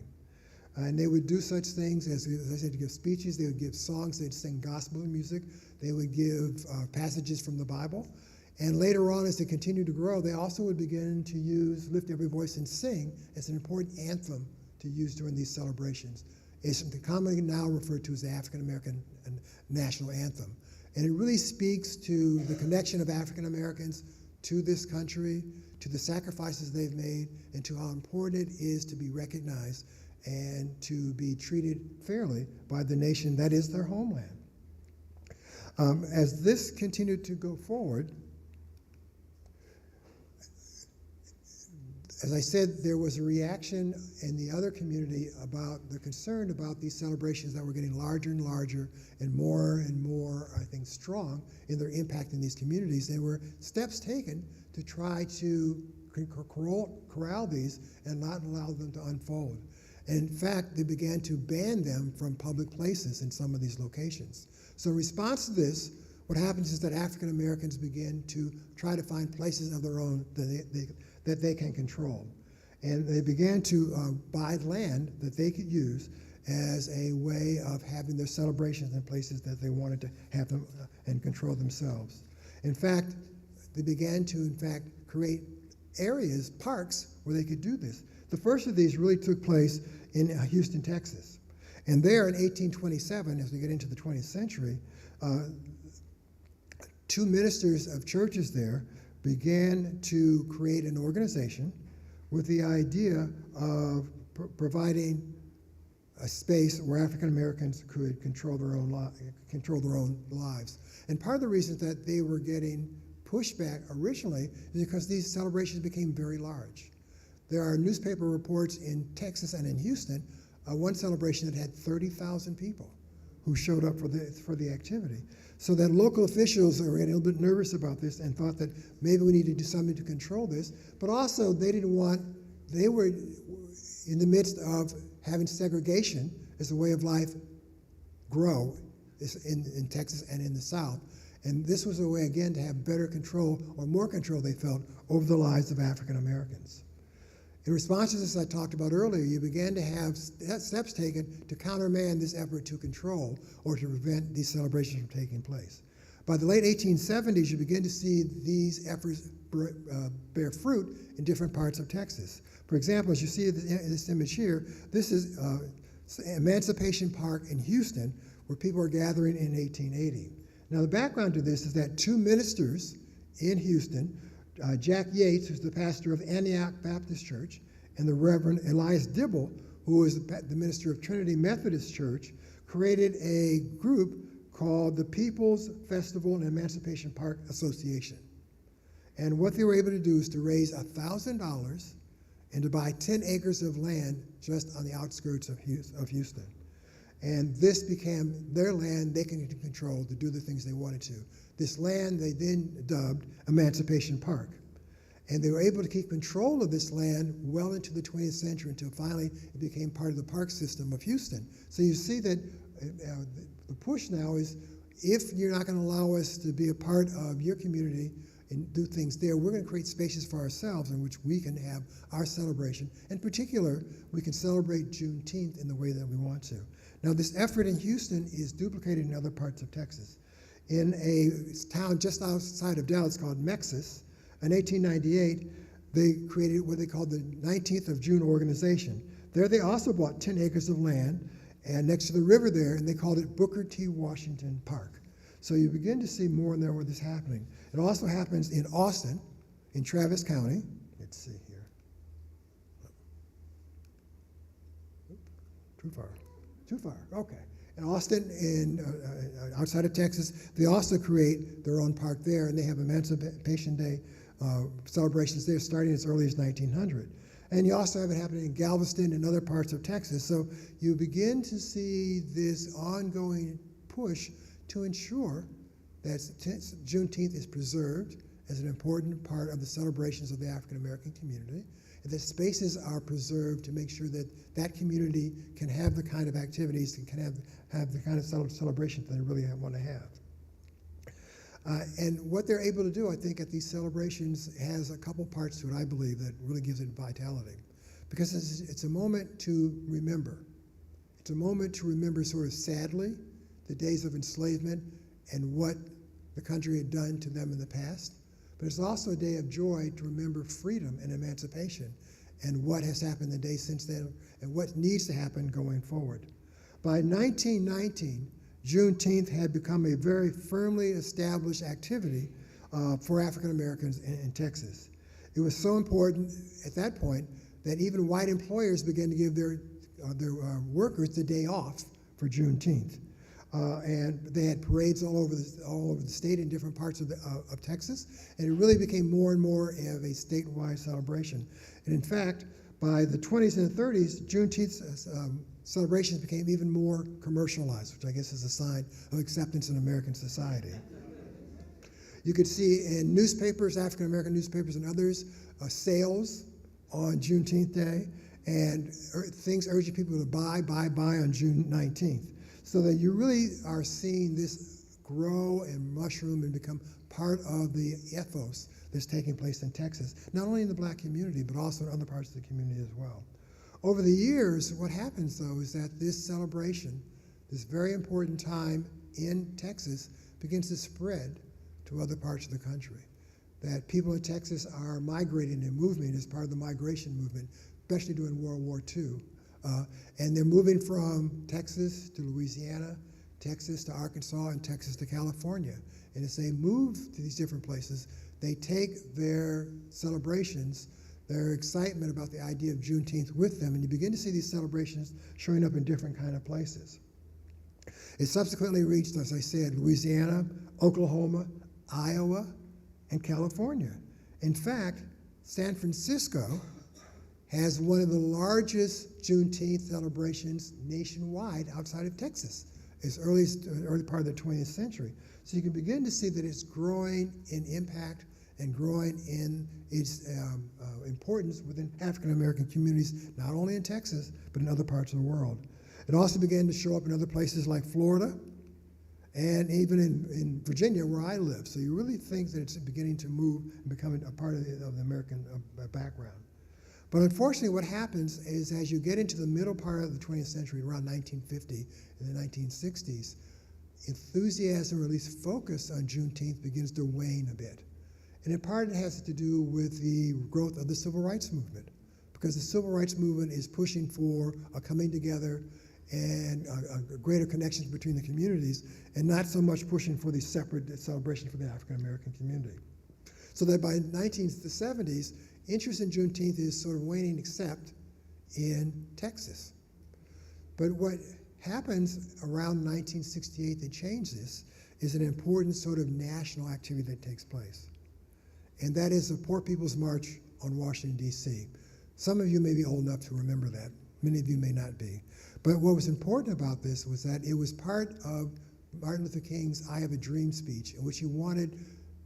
And they would do such things as I said, to give speeches, they would give songs, they'd sing gospel music, they would give passages from the Bible. And later on, as they continued to grow, they also would begin to use Lift Every Voice and Sing as an important anthem to use during these celebrations. It's commonly now referred to as the African American National Anthem. And it really speaks to the connection of African Americans to this country, to the sacrifices they've made, and to how important it is to be recognized and to be treated fairly by the nation that is their homeland. As this continued to go forward, as I said, there was a reaction in the other community about the concern about these celebrations that were getting larger and larger and more, I think, strong in their impact in these communities. There were steps taken to try to corral these and not allow them to unfold. And in fact, they began to ban them from public places in some of these locations. So in response to this, what happens is that African Americans begin to try to find places of their own that they can control. And they began to buy land that they could use as a way of having their celebrations in places that they wanted to have them and control themselves. In fact, they began to, in fact, create areas, parks, where they could do this. The first of these really took place in Houston, Texas. And there in 1827, as we get into the 20th century, two ministers of churches there began to create an organization with the idea of providing a space where African Americans could control their own lives. And part of the reason that they were getting pushback originally is because these celebrations became very large. There are newspaper reports in Texas and in Houston, one celebration that had 30,000 people who showed up for the activity. So that local officials were getting a little bit nervous about this and thought that maybe we need to do something to control this. But also they were in the midst of having segregation as a way of life grow in Texas and in the South. And this was a way, again, to have better control, or more control, they felt, over the lives of African Americans. In response to this, I talked about earlier, you began to have steps taken to countermand this effort to control or to prevent these celebrations from taking place. By the late 1870s, you begin to see these efforts bear fruit in different parts of Texas. For example, as you see this image here, this is Emancipation Park in Houston, where people are gathering in 1880. Now, the background to this is that two ministers in Houston, Jack Yates, who's the pastor of Antioch Baptist Church, and the Reverend Elias Dibble, who is the minister of Trinity Methodist Church, created a group called the People's Festival and Emancipation Park Association. And what they were able to do is to raise $1,000 and to buy 10 acres of land just on the outskirts of Houston. And this became their land they can control to do the things they wanted to. This land they then dubbed Emancipation Park. And they were able to keep control of this land well into the 20th century until finally it became part of the park system of Houston. So you see that the push now is, if you're not going to allow us to be a part of your community and do things there, we're going to create spaces for ourselves in which we can have our celebration. In particular, we can celebrate Juneteenth in the way that we want to. Now, this effort in Houston is duplicated in other parts of Texas. In a town just outside of Dallas called Mexis, in 1898, they created what they called the 19th of June organization. There they also bought 10 acres of land and next to the river there, and they called it Booker T. Washington Park. So you begin to see more and more where this is happening. It also happens in Austin, in Travis County. Let's see here. Too far, okay. In Austin, outside of Texas, they also create their own park there, and they have Emancipation Day celebrations there starting as early as 1900. And you also have it happening in Galveston and other parts of Texas. So you begin to see this ongoing push to ensure that Juneteenth is preserved as an important part of the celebrations of the African American community, and that spaces are preserved to make sure that that community can have the kind of activities and can have the kind of celebrations that they really want to have. And what they're able to do, I think, at these celebrations has a couple parts to it, I believe, that really gives it vitality. Because it's a moment to remember. It's a moment to remember sort of sadly the days of enslavement and what the country had done to them in the past. But it's also a day of joy to remember freedom and emancipation and what has happened the day since then and what needs to happen going forward. By 1919, Juneteenth had become a very firmly established activity for African Americans in Texas. It was so important at that point that even white employers began to give their workers the day off for Juneteenth. And they had parades all over the state in different parts of Texas, and it really became more and more of a statewide celebration. And in fact, by the 20s and 30s, Juneteenth celebrations became even more commercialized, which I guess is a sign of acceptance in American society. You could see in newspapers, African American newspapers and others, sales on Juneteenth Day, and things urging people to buy on June 19th. So that you really are seeing this grow and mushroom and become part of the ethos that's taking place in Texas, not only in the black community, but also in other parts of the community as well. Over the years, what happens, though, is that this celebration, this very important time in Texas, begins to spread to other parts of the country. That people in Texas are migrating and moving as part of the migration movement, especially during World War II. And they're moving from Texas to Louisiana, Texas to Arkansas, and Texas to California. And as they move to these different places, they take their celebrations, their excitement about the idea of Juneteenth with them, and you begin to see these celebrations showing up in different kind of places. It subsequently reached, as I said, Louisiana, Oklahoma, Iowa, and California. In fact, San Francisco has one of the largest Juneteenth celebrations nationwide outside of Texas, as early part of the 20th century. So you can begin to see that it's growing in impact and growing in its importance within African American communities, not only in Texas, but in other parts of the world. It also began to show up in other places like Florida and even in Virginia, where I live. So you really think that it's beginning to move and becoming a part of the American background. But unfortunately, what happens is as you get into the middle part of the 20th century, around 1950 and the 1960s, enthusiasm, or at least focus on Juneteenth, begins to wane a bit. And in part, it has to do with the growth of the civil rights movement, because the civil rights movement is pushing for a coming together and a greater connections between the communities, and not so much pushing for these separate celebrations for the African American community. So that by the 1970s, interest in Juneteenth is sort of waning, except in Texas. But what happens around 1968 that changed this is an important sort of national activity that takes place. And that is the Poor People's March on Washington, D.C. Some of you may be old enough to remember that. Many of you may not be. But what was important about this was that it was part of Martin Luther King's I Have a Dream speech, in which he wanted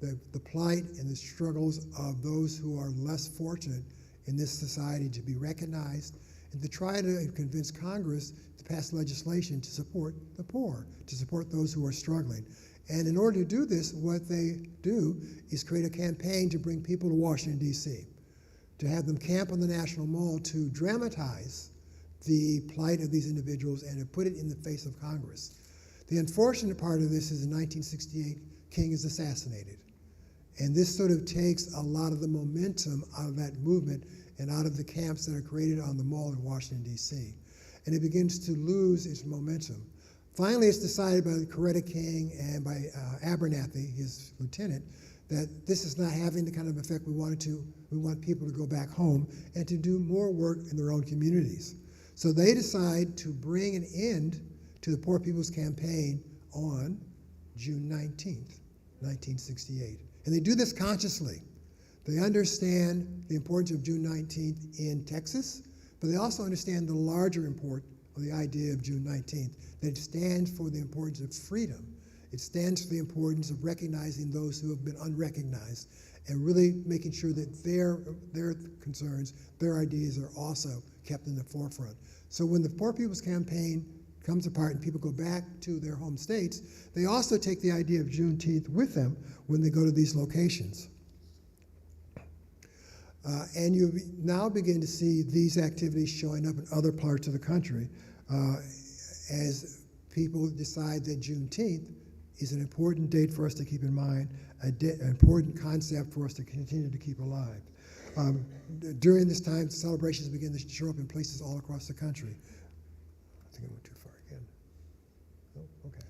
the plight and the struggles of those who are less fortunate in this society to be recognized, and to try to convince Congress to pass legislation to support the poor, to support those who are struggling. And in order to do this, what they do is create a campaign to bring people to Washington, D.C., to have them camp on the National Mall to dramatize the plight of these individuals and to put it in the face of Congress. The unfortunate part of this is in 1968, King is assassinated. And this sort of takes a lot of the momentum out of that movement and out of the camps that are created on the Mall in Washington, D.C. And it begins to lose its momentum. Finally, it's decided by Coretta King and by Abernathy, his lieutenant, that this is not having the kind of effect we wanted to. We want people to go back home and to do more work in their own communities. So they decide to bring an end to the Poor People's Campaign on June 19th, 1968. And they do this consciously. They understand the importance of June 19th in Texas, but they also understand the larger import of the idea of June 19th, that it stands for the importance of freedom. It stands for the importance of recognizing those who have been unrecognized and really making sure that their concerns, their ideas are also kept in the forefront. So when the Poor People's Campaign comes apart and people go back to their home states, they also take the idea of Juneteenth with them when they go to these locations. And you now begin to see these activities showing up in other parts of the country as people decide that Juneteenth is an important date for us to keep in mind, an important concept for us to continue to keep alive. During this time, celebrations begin to show up in places all across the country. I think I went too far again. Oh, okay.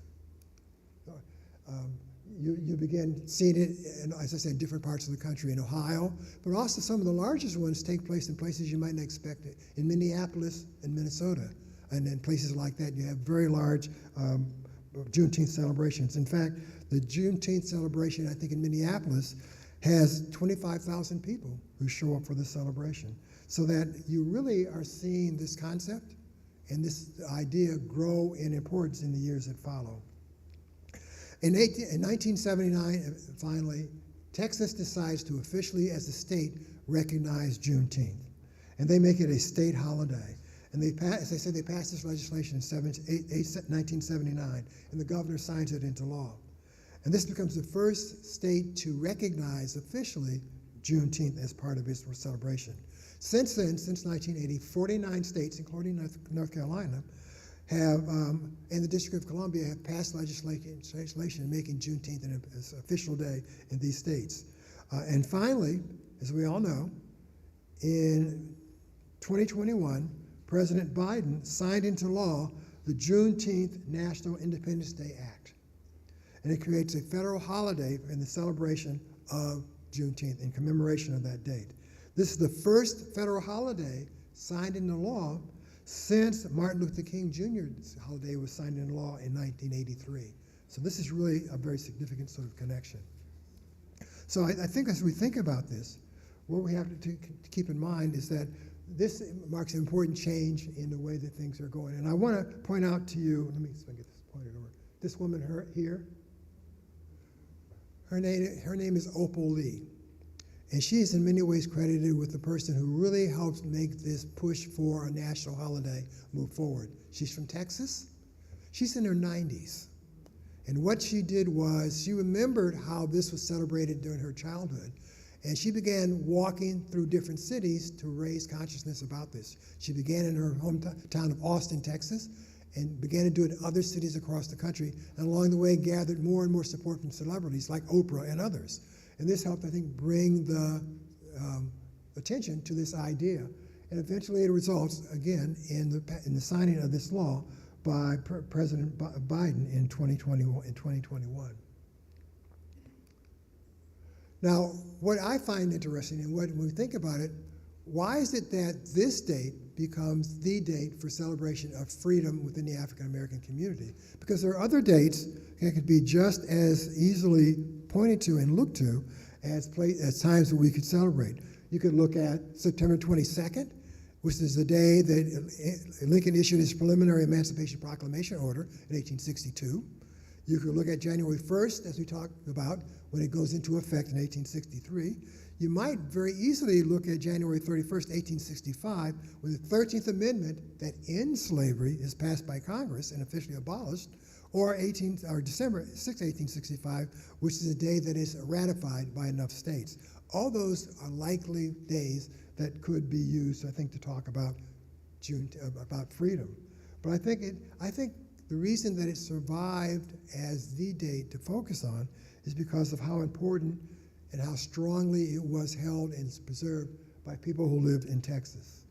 You begin seeing it, as I said, in different parts of the country, in Ohio, but also some of the largest ones take place in places you might not expect it. In Minneapolis and Minnesota, and in places like that, you have very large Juneteenth celebrations. In fact, the Juneteenth celebration, I think in Minneapolis, has 25,000 people who show up for the celebration. So that you really are seeing this concept and this idea grow in importance in the years that follow. In 1979, finally, Texas decides to officially, as a state, recognize Juneteenth. And they make it a state holiday. And they pass, as I said, they passed this legislation in 1979, and the governor signs it into law. And this becomes the first state to recognize officially Juneteenth as part of its celebration. Since then, since 1980, 49 states, including North Carolina, have, and the District of Columbia, have passed legislation making Juneteenth an official day in these states. And finally, as we all know, in 2021, President Biden signed into law the Juneteenth National Independence Day Act. And it creates a federal holiday in the celebration of Juneteenth in commemoration of that date. This is the first federal holiday signed into law since Martin Luther King Jr.'s holiday was signed into law in 1983. So this is really a very significant sort of connection. So I think as we think about this, what we have to keep in mind is that this marks an important change in the way that things are going. And I want to point out to you, let me see if I can get this pointed over. This woman here, her name is Opal Lee. And she is in many ways credited with the person who really helped make this push for a national holiday move forward. She's from Texas. She's in her 90s. And what she did was she remembered how this was celebrated during her childhood, and she began walking through different cities to raise consciousness about this. She began in her hometown of Austin, Texas, and began to do it in other cities across the country, and along the way gathered more and more support from celebrities like Oprah and others. And this helped, I think, bring the attention to this idea. And eventually it results, again, in the signing of this law by President Biden in 2021. Now, what I find interesting, and when we think about it, why is it that this date becomes the date for celebration of freedom within the African American community? Because there are other dates that could be just as easily pointed to and looked to as times that we could celebrate. You could look at September 22nd, which is the day that Lincoln issued his preliminary Emancipation Proclamation order in 1862. You could look at January 1st, as we talked about, when it goes into effect in 1863. You might very easily look at January 31st, 1865, when the 13th Amendment that ends slavery is passed by Congress and officially abolished, or December 6, 1865, which is a day that is ratified by enough states. All those are likely days that could be used, I think, to talk about about freedom. But I think the reason that it survived as the date to focus on is because of how important and how strongly it was held and preserved by people who lived in Texas.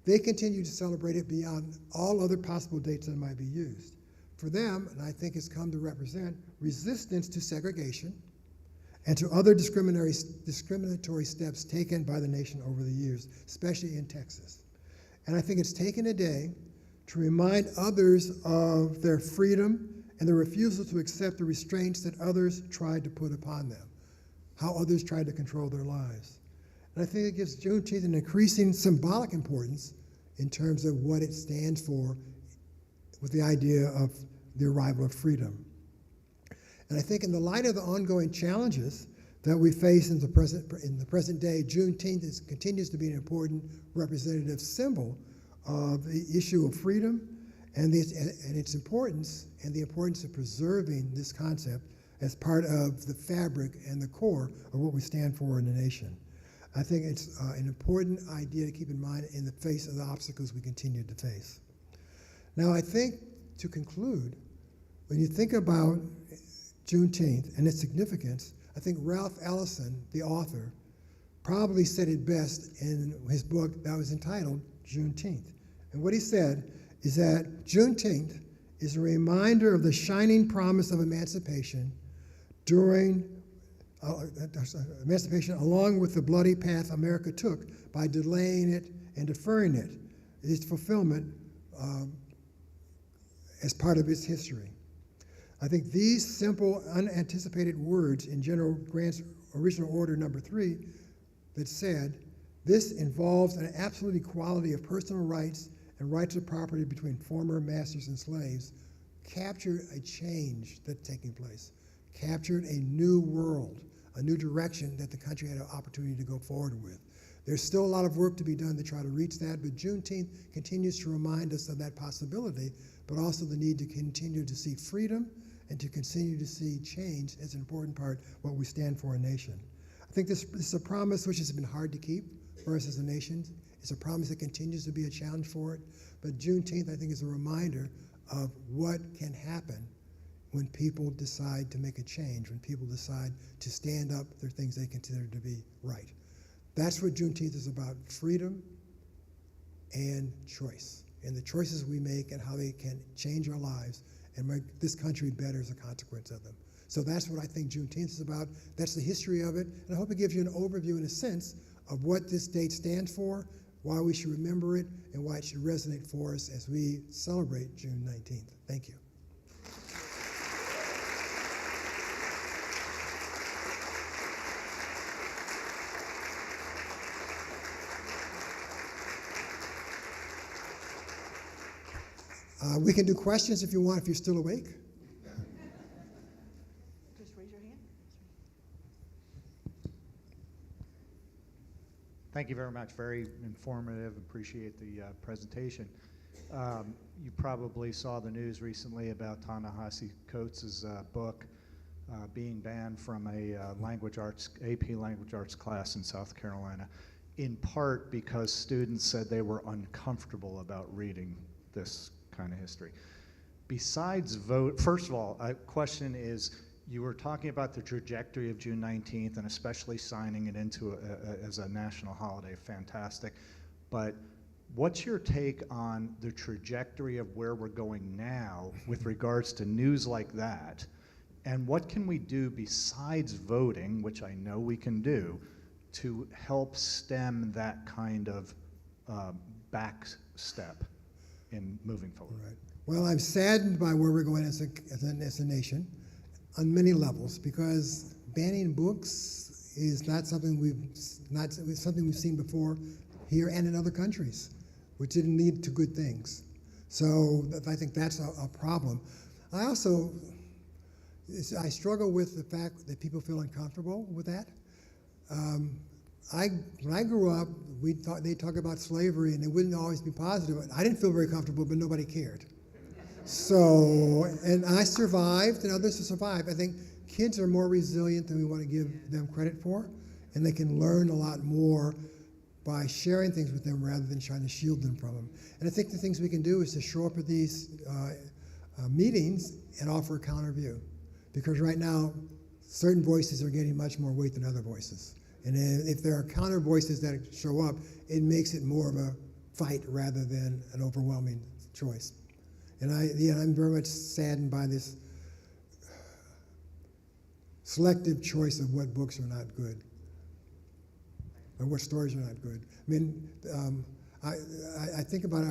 They continue to celebrate it beyond all other possible dates that might be used. For them, and I think it's come to represent resistance to segregation and to other discriminatory steps taken by the nation over the years, especially in Texas. And I think it's taken a day to remind others of their freedom and the refusal to accept the restraints that others tried to put upon them, how others tried to control their lives. And I think it gives Juneteenth an increasing symbolic importance in terms of what it stands for with the idea of the arrival of freedom. And I think in the light of the ongoing challenges that we face in the present day, Juneteenth continues to be an important representative symbol of the issue of freedom and its importance, and the importance of preserving this concept as part of the fabric and the core of what we stand for in the nation. I think it's an important idea to keep in mind in the face of the obstacles we continue to face. Now, I think, to conclude, when you think about Juneteenth and its significance, I think Ralph Ellison, the author, probably said it best in his book that was entitled Juneteenth. And what he said is that Juneteenth is a reminder of the shining promise of emancipation along with the bloody path America took by delaying it and deferring it, its fulfillment as part of its history. I think these simple, unanticipated words in General Grant's original order number 3 that said, this involves an absolute equality of personal rights and rights of property between former masters and slaves, captured a change that's taking place, captured a new world, a new direction that the country had an opportunity to go forward with. There's still a lot of work to be done to try to reach that, but Juneteenth continues to remind us of that possibility, but also the need to continue to see freedom and to continue to see change as an important part of what we stand for a nation. I think this is a promise which has been hard to keep for us as a nation. It's a promise that continues to be a challenge for it, but Juneteenth, I think, is a reminder of what can happen when people decide to make a change, when people decide to stand up for things they consider to be right. That's what Juneteenth is about, freedom and choice, and the choices we make and how they can change our lives and make this country better as a consequence of them. So that's what I think Juneteenth is about. That's the history of it, and I hope it gives you an overview and a sense of what this date stands for, why we should remember it, and why it should resonate for us as we celebrate June 19th. Thank you. We can do questions if you want, if you're still awake. Just raise your hand. Thank you very much. Very informative. Appreciate the presentation. You probably saw the news recently about Ta-Nehisi Coates' book being banned from a AP language arts class in South Carolina, in part because students said they were uncomfortable about reading this kind of history. Besides vote, first of all, a question is, you were talking about the trajectory of June 19th and especially signing it into as a national holiday, fantastic. But what's your take on the trajectory of where we're going now with regards to news like that? And what can we do besides voting, which I know we can do, to help stem that kind of back step in moving forward? Right. Well, I'm saddened by where we're going as a nation on many levels, because banning books is not something we've seen before here and in other countries, which didn't lead to good things. So I think that's a problem. I struggle with the fact that people feel uncomfortable with that. When I grew up, they talk about slavery and it wouldn't always be positive. I didn't feel very comfortable, but nobody cared. So, and I survived and others have survived. I think kids are more resilient than we want to give them credit for, and they can learn a lot more by sharing things with them rather than trying to shield them from them. And I think the things we can do is to show up at these meetings and offer a counter view. Because right now, certain voices are getting much more weight than other voices. And if there are counter voices that show up, it makes it more of a fight rather than an overwhelming choice. And I'm very much saddened by this selective choice of what books are not good, or what stories are not good. I mean, I think about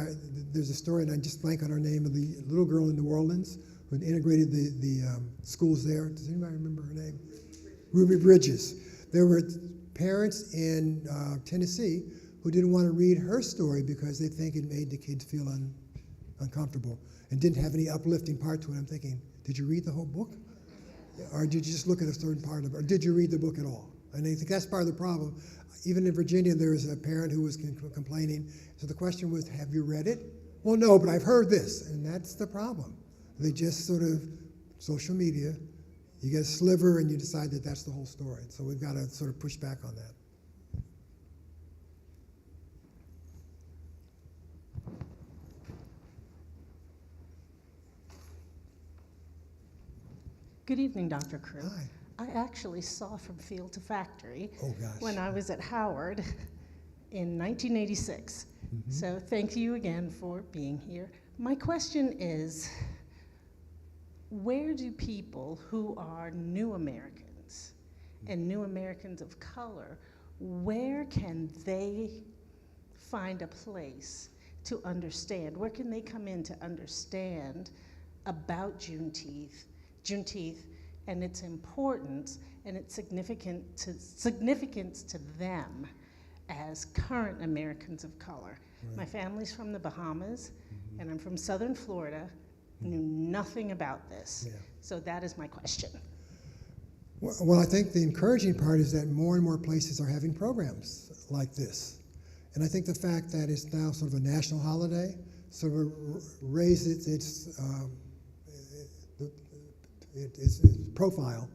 there's a story, and I just blank on her name, of the little girl in New Orleans who integrated the schools there. Does anybody remember her name? Ruby Bridges. There were parents in Tennessee who didn't want to read her story because they think it made the kids feel uncomfortable and didn't have any uplifting part to it. I'm thinking, did you read the whole book? Or did you just look at a certain part of it? Or did you read the book at all? And I think that's part of the problem. Even in Virginia, there was a parent who was complaining. So the question was, have you read it? Well, no, but I've heard this. And that's the problem. They just sort of, social media, you get a sliver and you decide that that's the whole story. So we've got to sort of push back on that. Good evening, Dr. Crew. Hi. I actually saw From Field to Factory gosh. when I was at Howard in 1986. Mm-hmm. So thank you again for being here. My question is, where do people who are new Americans and new Americans of color, where can they find a place to understand? Where can they come in to understand about Juneteenth and its importance and its significance to them as current Americans of color? Right. My family's from the Bahamas, mm-hmm. and I'm from Southern Florida. Knew nothing about this. Yeah. So that is my question. Well, I think the encouraging part is that more and more places are having programs like this. And I think the fact that it's now sort of a national holiday sort of raises its profile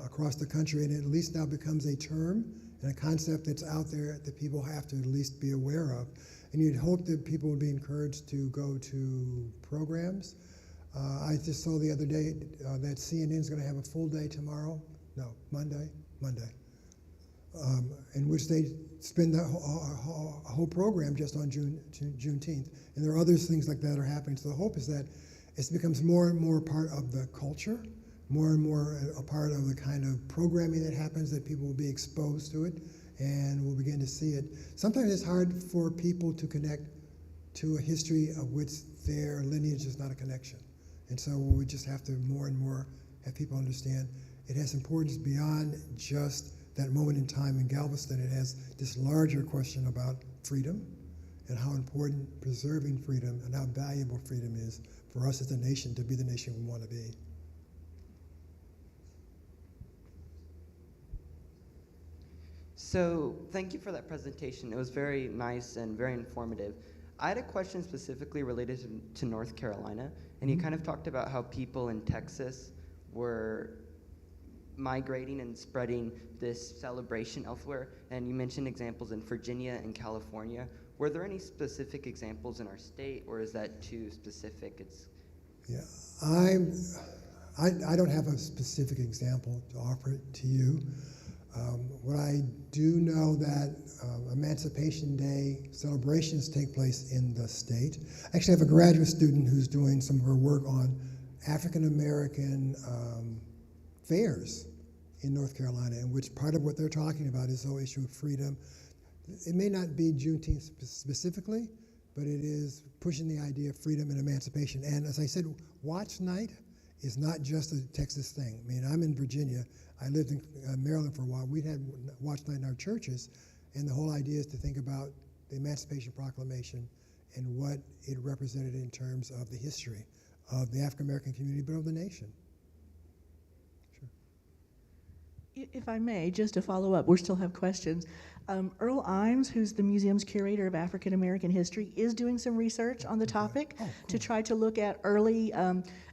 across the country, and it at least now becomes a term and a concept that's out there that people have to at least be aware of. And you'd hope that people would be encouraged to go to programs. I just saw the other day that CNN's going to have a full day tomorrow. No, Monday, in which they spend a whole program just on Juneteenth. And there are other things like that are happening. So the hope is that it becomes more and more part of the culture, more and more a part of the kind of programming that happens, that people will be exposed to it and we'll begin to see it. Sometimes it's hard for people to connect to a history of which their lineage is not a connection. And so we just have to more and more have people understand it has importance beyond just that moment in time in Galveston. It has this larger question about freedom and how important preserving freedom and how valuable freedom is for us as a nation to be the nation we want to be. So thank you for that presentation. It was very nice and very informative. I had a question specifically related to North Carolina, and you kind of talked about how people in Texas were migrating and spreading this celebration elsewhere, and you mentioned examples in Virginia and California. Were there any specific examples in our state, or is that too specific? Yeah, I don't have a specific example to offer to you. What I do know that Emancipation Day celebrations take place in the state. I actually have a graduate student who's doing some of her work on African American fairs in North Carolina, in which part of what they're talking about is the whole issue of freedom. It may not be Juneteenth specifically, but it is pushing the idea of freedom and emancipation. And as I said, Watch Night is not just a Texas thing. I mean, I'm in Virginia. I lived in Maryland for a while. We'd had Watch Night in our churches, and the whole idea is to think about the Emancipation Proclamation and what it represented in terms of the history of the African American community, but of the nation. If I may, just to follow up, we still have questions. Earl Imes, who's the museum's curator of African American history, is doing some research on the topic to try to look at early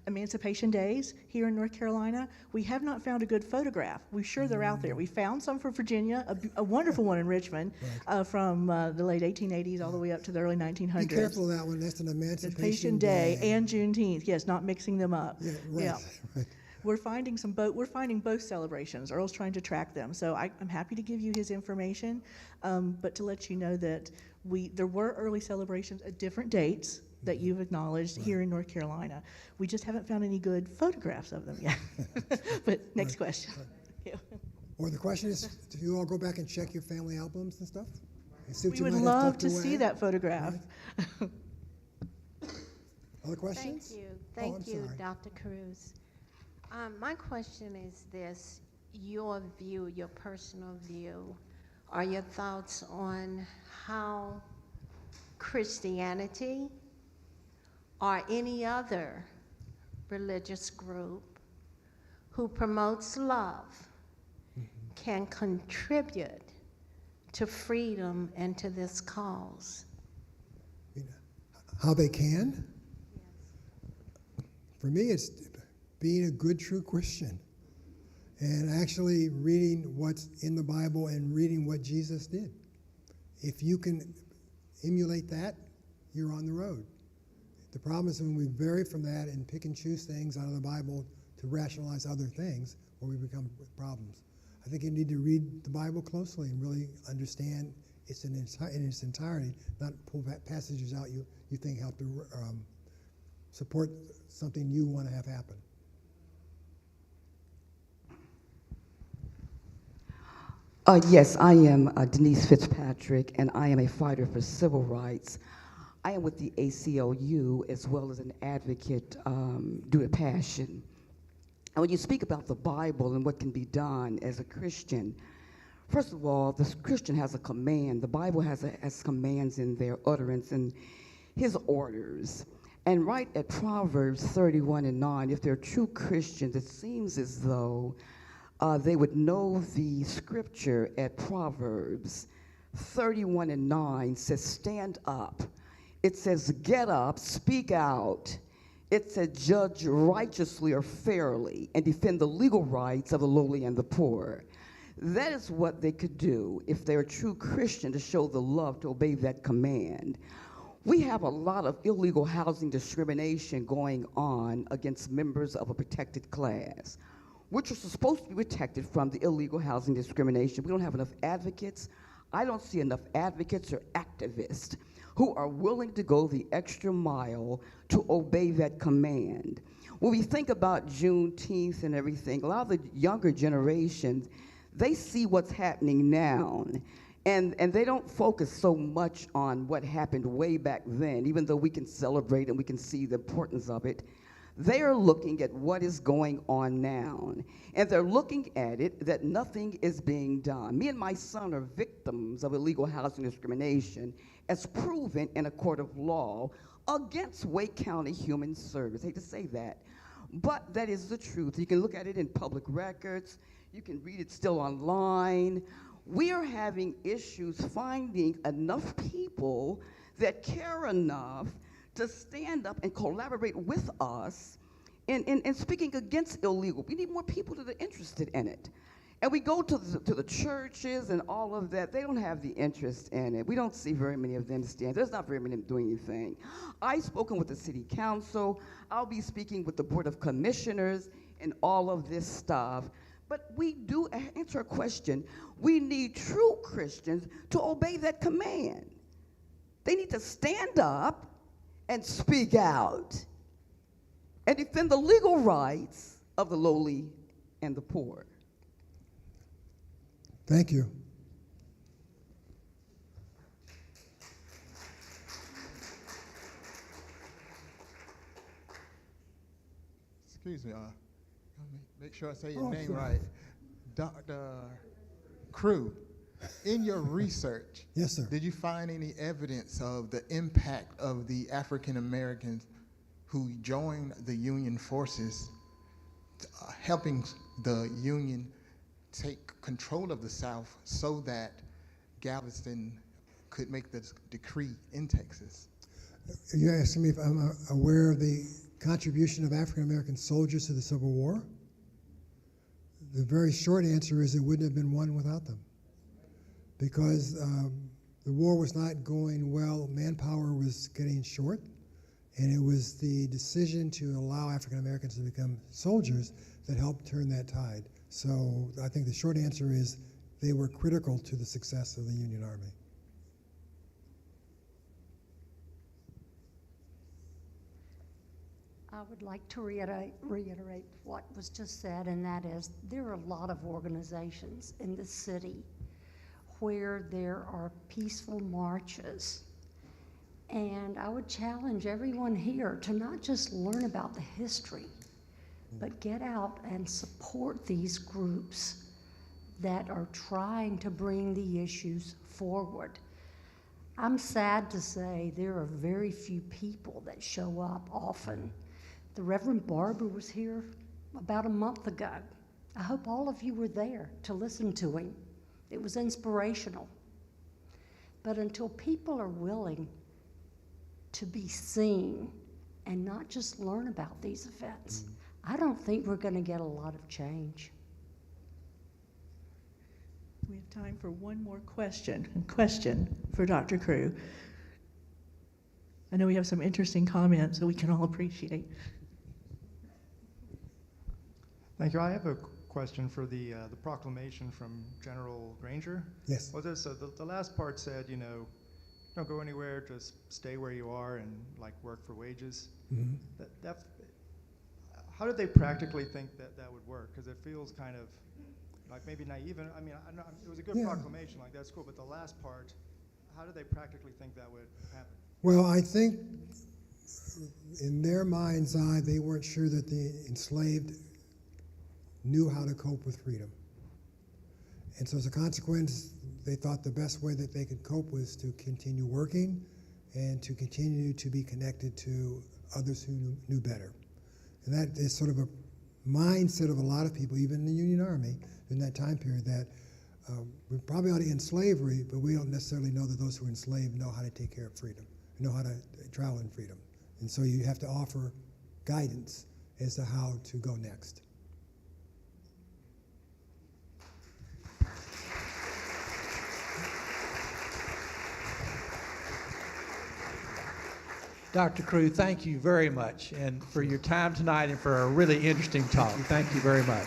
Emancipation Days here in North Carolina. We have not found a good photograph. We're sure they're out there. We found some from Virginia, a wonderful one in Richmond from the late 1880s all the way up to the early 1900s. Be careful of that one. That's an Emancipation Day and Juneteenth. Yes, not mixing them up. Yeah, right. Yeah. Right. We're finding both celebrations. Earl's trying to track them, so I'm happy to give you his information, but to let you know that there were early celebrations at different dates that you've acknowledged here in North Carolina. We just haven't found any good photographs of them yet. But next question. Yeah. Or the question is, do you all go back and check your family albums and stuff? And see what We you would might have love tucked to away? see that photograph. Right. Other questions? Thank you. I'm Thank you, sorry. Dr. Cruz. My question is this, your view, your personal view, are your thoughts on how Christianity or any other religious group who promotes love can contribute to freedom and to this cause? How they can? For me, it's being a good, true Christian and actually reading what's in the Bible and reading what Jesus did. If you can emulate that, you're on the road. The problem is when we vary from that and pick and choose things out of the Bible to rationalize other things, where we become problems. I think you need to read the Bible closely and really understand it in its entirety, not pull passages out you think help to support something you want to have happen. Yes, I am Denise Fitzpatrick, and I am a fighter for civil rights. I am with the ACLU as well as an advocate due to passion. And when you speak about the Bible and what can be done as a Christian, first of all, the Christian has a command. The Bible has commands in their utterance and his orders. And right at Proverbs 31:9, if they're true Christians, it seems as though they would know the scripture at Proverbs 31:9 says, stand up. It says, get up, speak out. It says, judge righteously or fairly and defend the legal rights of the lowly and the poor. That is what they could do if they're a true Christian, to show the love, to obey that command. We have a lot of illegal housing discrimination going on against members of a protected class, which are supposed to be protected from the illegal housing discrimination. We don't have enough advocates. I don't see enough advocates or activists who are willing to go the extra mile to obey that command. When we think about Juneteenth and everything, a lot of the younger generations, they see what's happening now, and they don't focus so much on what happened way back then, even though we can celebrate and we can see the importance of it. They are looking at what is going on now, and they're looking at it that nothing is being done. Me and my son are victims of illegal housing discrimination as proven in a court of law against Wake County Human Service. I hate to say that, but that is the truth. You can look at it in public records. You can read it still online. We are having issues finding enough people that care enough to stand up and collaborate with us in speaking against illegal. We need more people that are interested in it. And we go to the churches and all of that. They don't have the interest in it. We don't see very many of them stand. There's not very many of them doing anything. I've spoken with the city council. I'll be speaking with the board of commissioners and all of this stuff. But we do answer a question. We need true Christians to obey that command. They need to stand up and speak out and defend the legal rights of the lowly and the poor. Thank you. Excuse me, make sure I say your name right. Dr. Crew, in your research, Yes, sir. did you find any evidence of the impact of the African Americans who joined the Union forces, helping the Union take control of the South so that Galveston could make the decree in Texas? You're asking me if I'm aware of the contribution of African American soldiers to the Civil War? The very short answer is it wouldn't have been won without them, because the war was not going well. Manpower was getting short, and it was the decision to allow African Americans to become soldiers that helped turn that tide. So I think the short answer is they were critical to the success of the Union Army. I would like to reiterate what was just said, and that is there are a lot of organizations in the city where there are peaceful marches. And I would challenge everyone here to not just learn about the history, but get out and support these groups that are trying to bring the issues forward. I'm sad to say there are very few people that show up often. The Reverend Barber was here about a month ago. I hope all of you were there to listen to him. It was inspirational. But until people are willing to be seen and not just learn about these events, I don't think we're going to get a lot of change. We have time for one more question. A question for Dr. Crew. I know we have some interesting comments that we can all appreciate. Thank you. I have a question for the proclamation from General Granger. Yes. Well, so the last part said, don't go anywhere, just stay where you are and work for wages. Mm-hmm. How did they practically think that would work? Because it feels kind of maybe naive. And I know it was a good proclamation, that's cool. But the last part, how did they practically think that would happen? Well, I think in their mind's eye, they weren't sure that the enslaved knew how to cope with freedom. And so as a consequence, they thought the best way that they could cope was to continue working and to continue to be connected to others who knew better. And that is sort of a mindset of a lot of people, even in the Union Army, in that time period, that we probably ought to end slavery, but we don't necessarily know that those who are enslaved know how to take care of freedom, know how to travel in freedom. And so you have to offer guidance as to how to go next. Dr. Crew, thank you very much, and for your time tonight and for a really interesting talk. Thank you very much.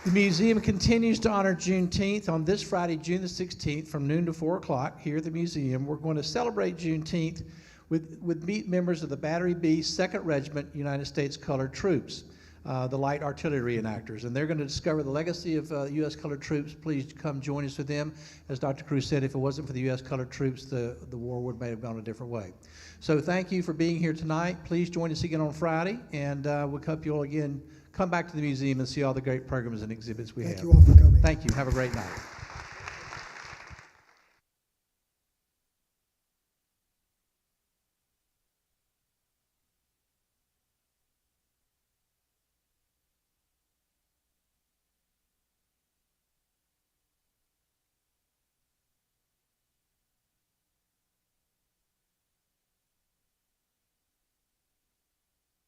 The museum continues to honor Juneteenth on this Friday, June the 16th, from noon to 4 o'clock here at the museum. We're going to celebrate Juneteenth with meet members of the Battery B 2nd Regiment United States Colored Troops, the light artillery reenactors, and they're going to discover the legacy of U.S. colored troops. Please come join us with them. As Dr. Crew said, if it wasn't for the U.S. colored troops, the war may have gone a different way. So thank you for being here tonight. Please join us again on Friday, and we'll hope you all again come back to the museum and see all the great programs and exhibits we have. Thank you all for coming. Thank you. Have a great night.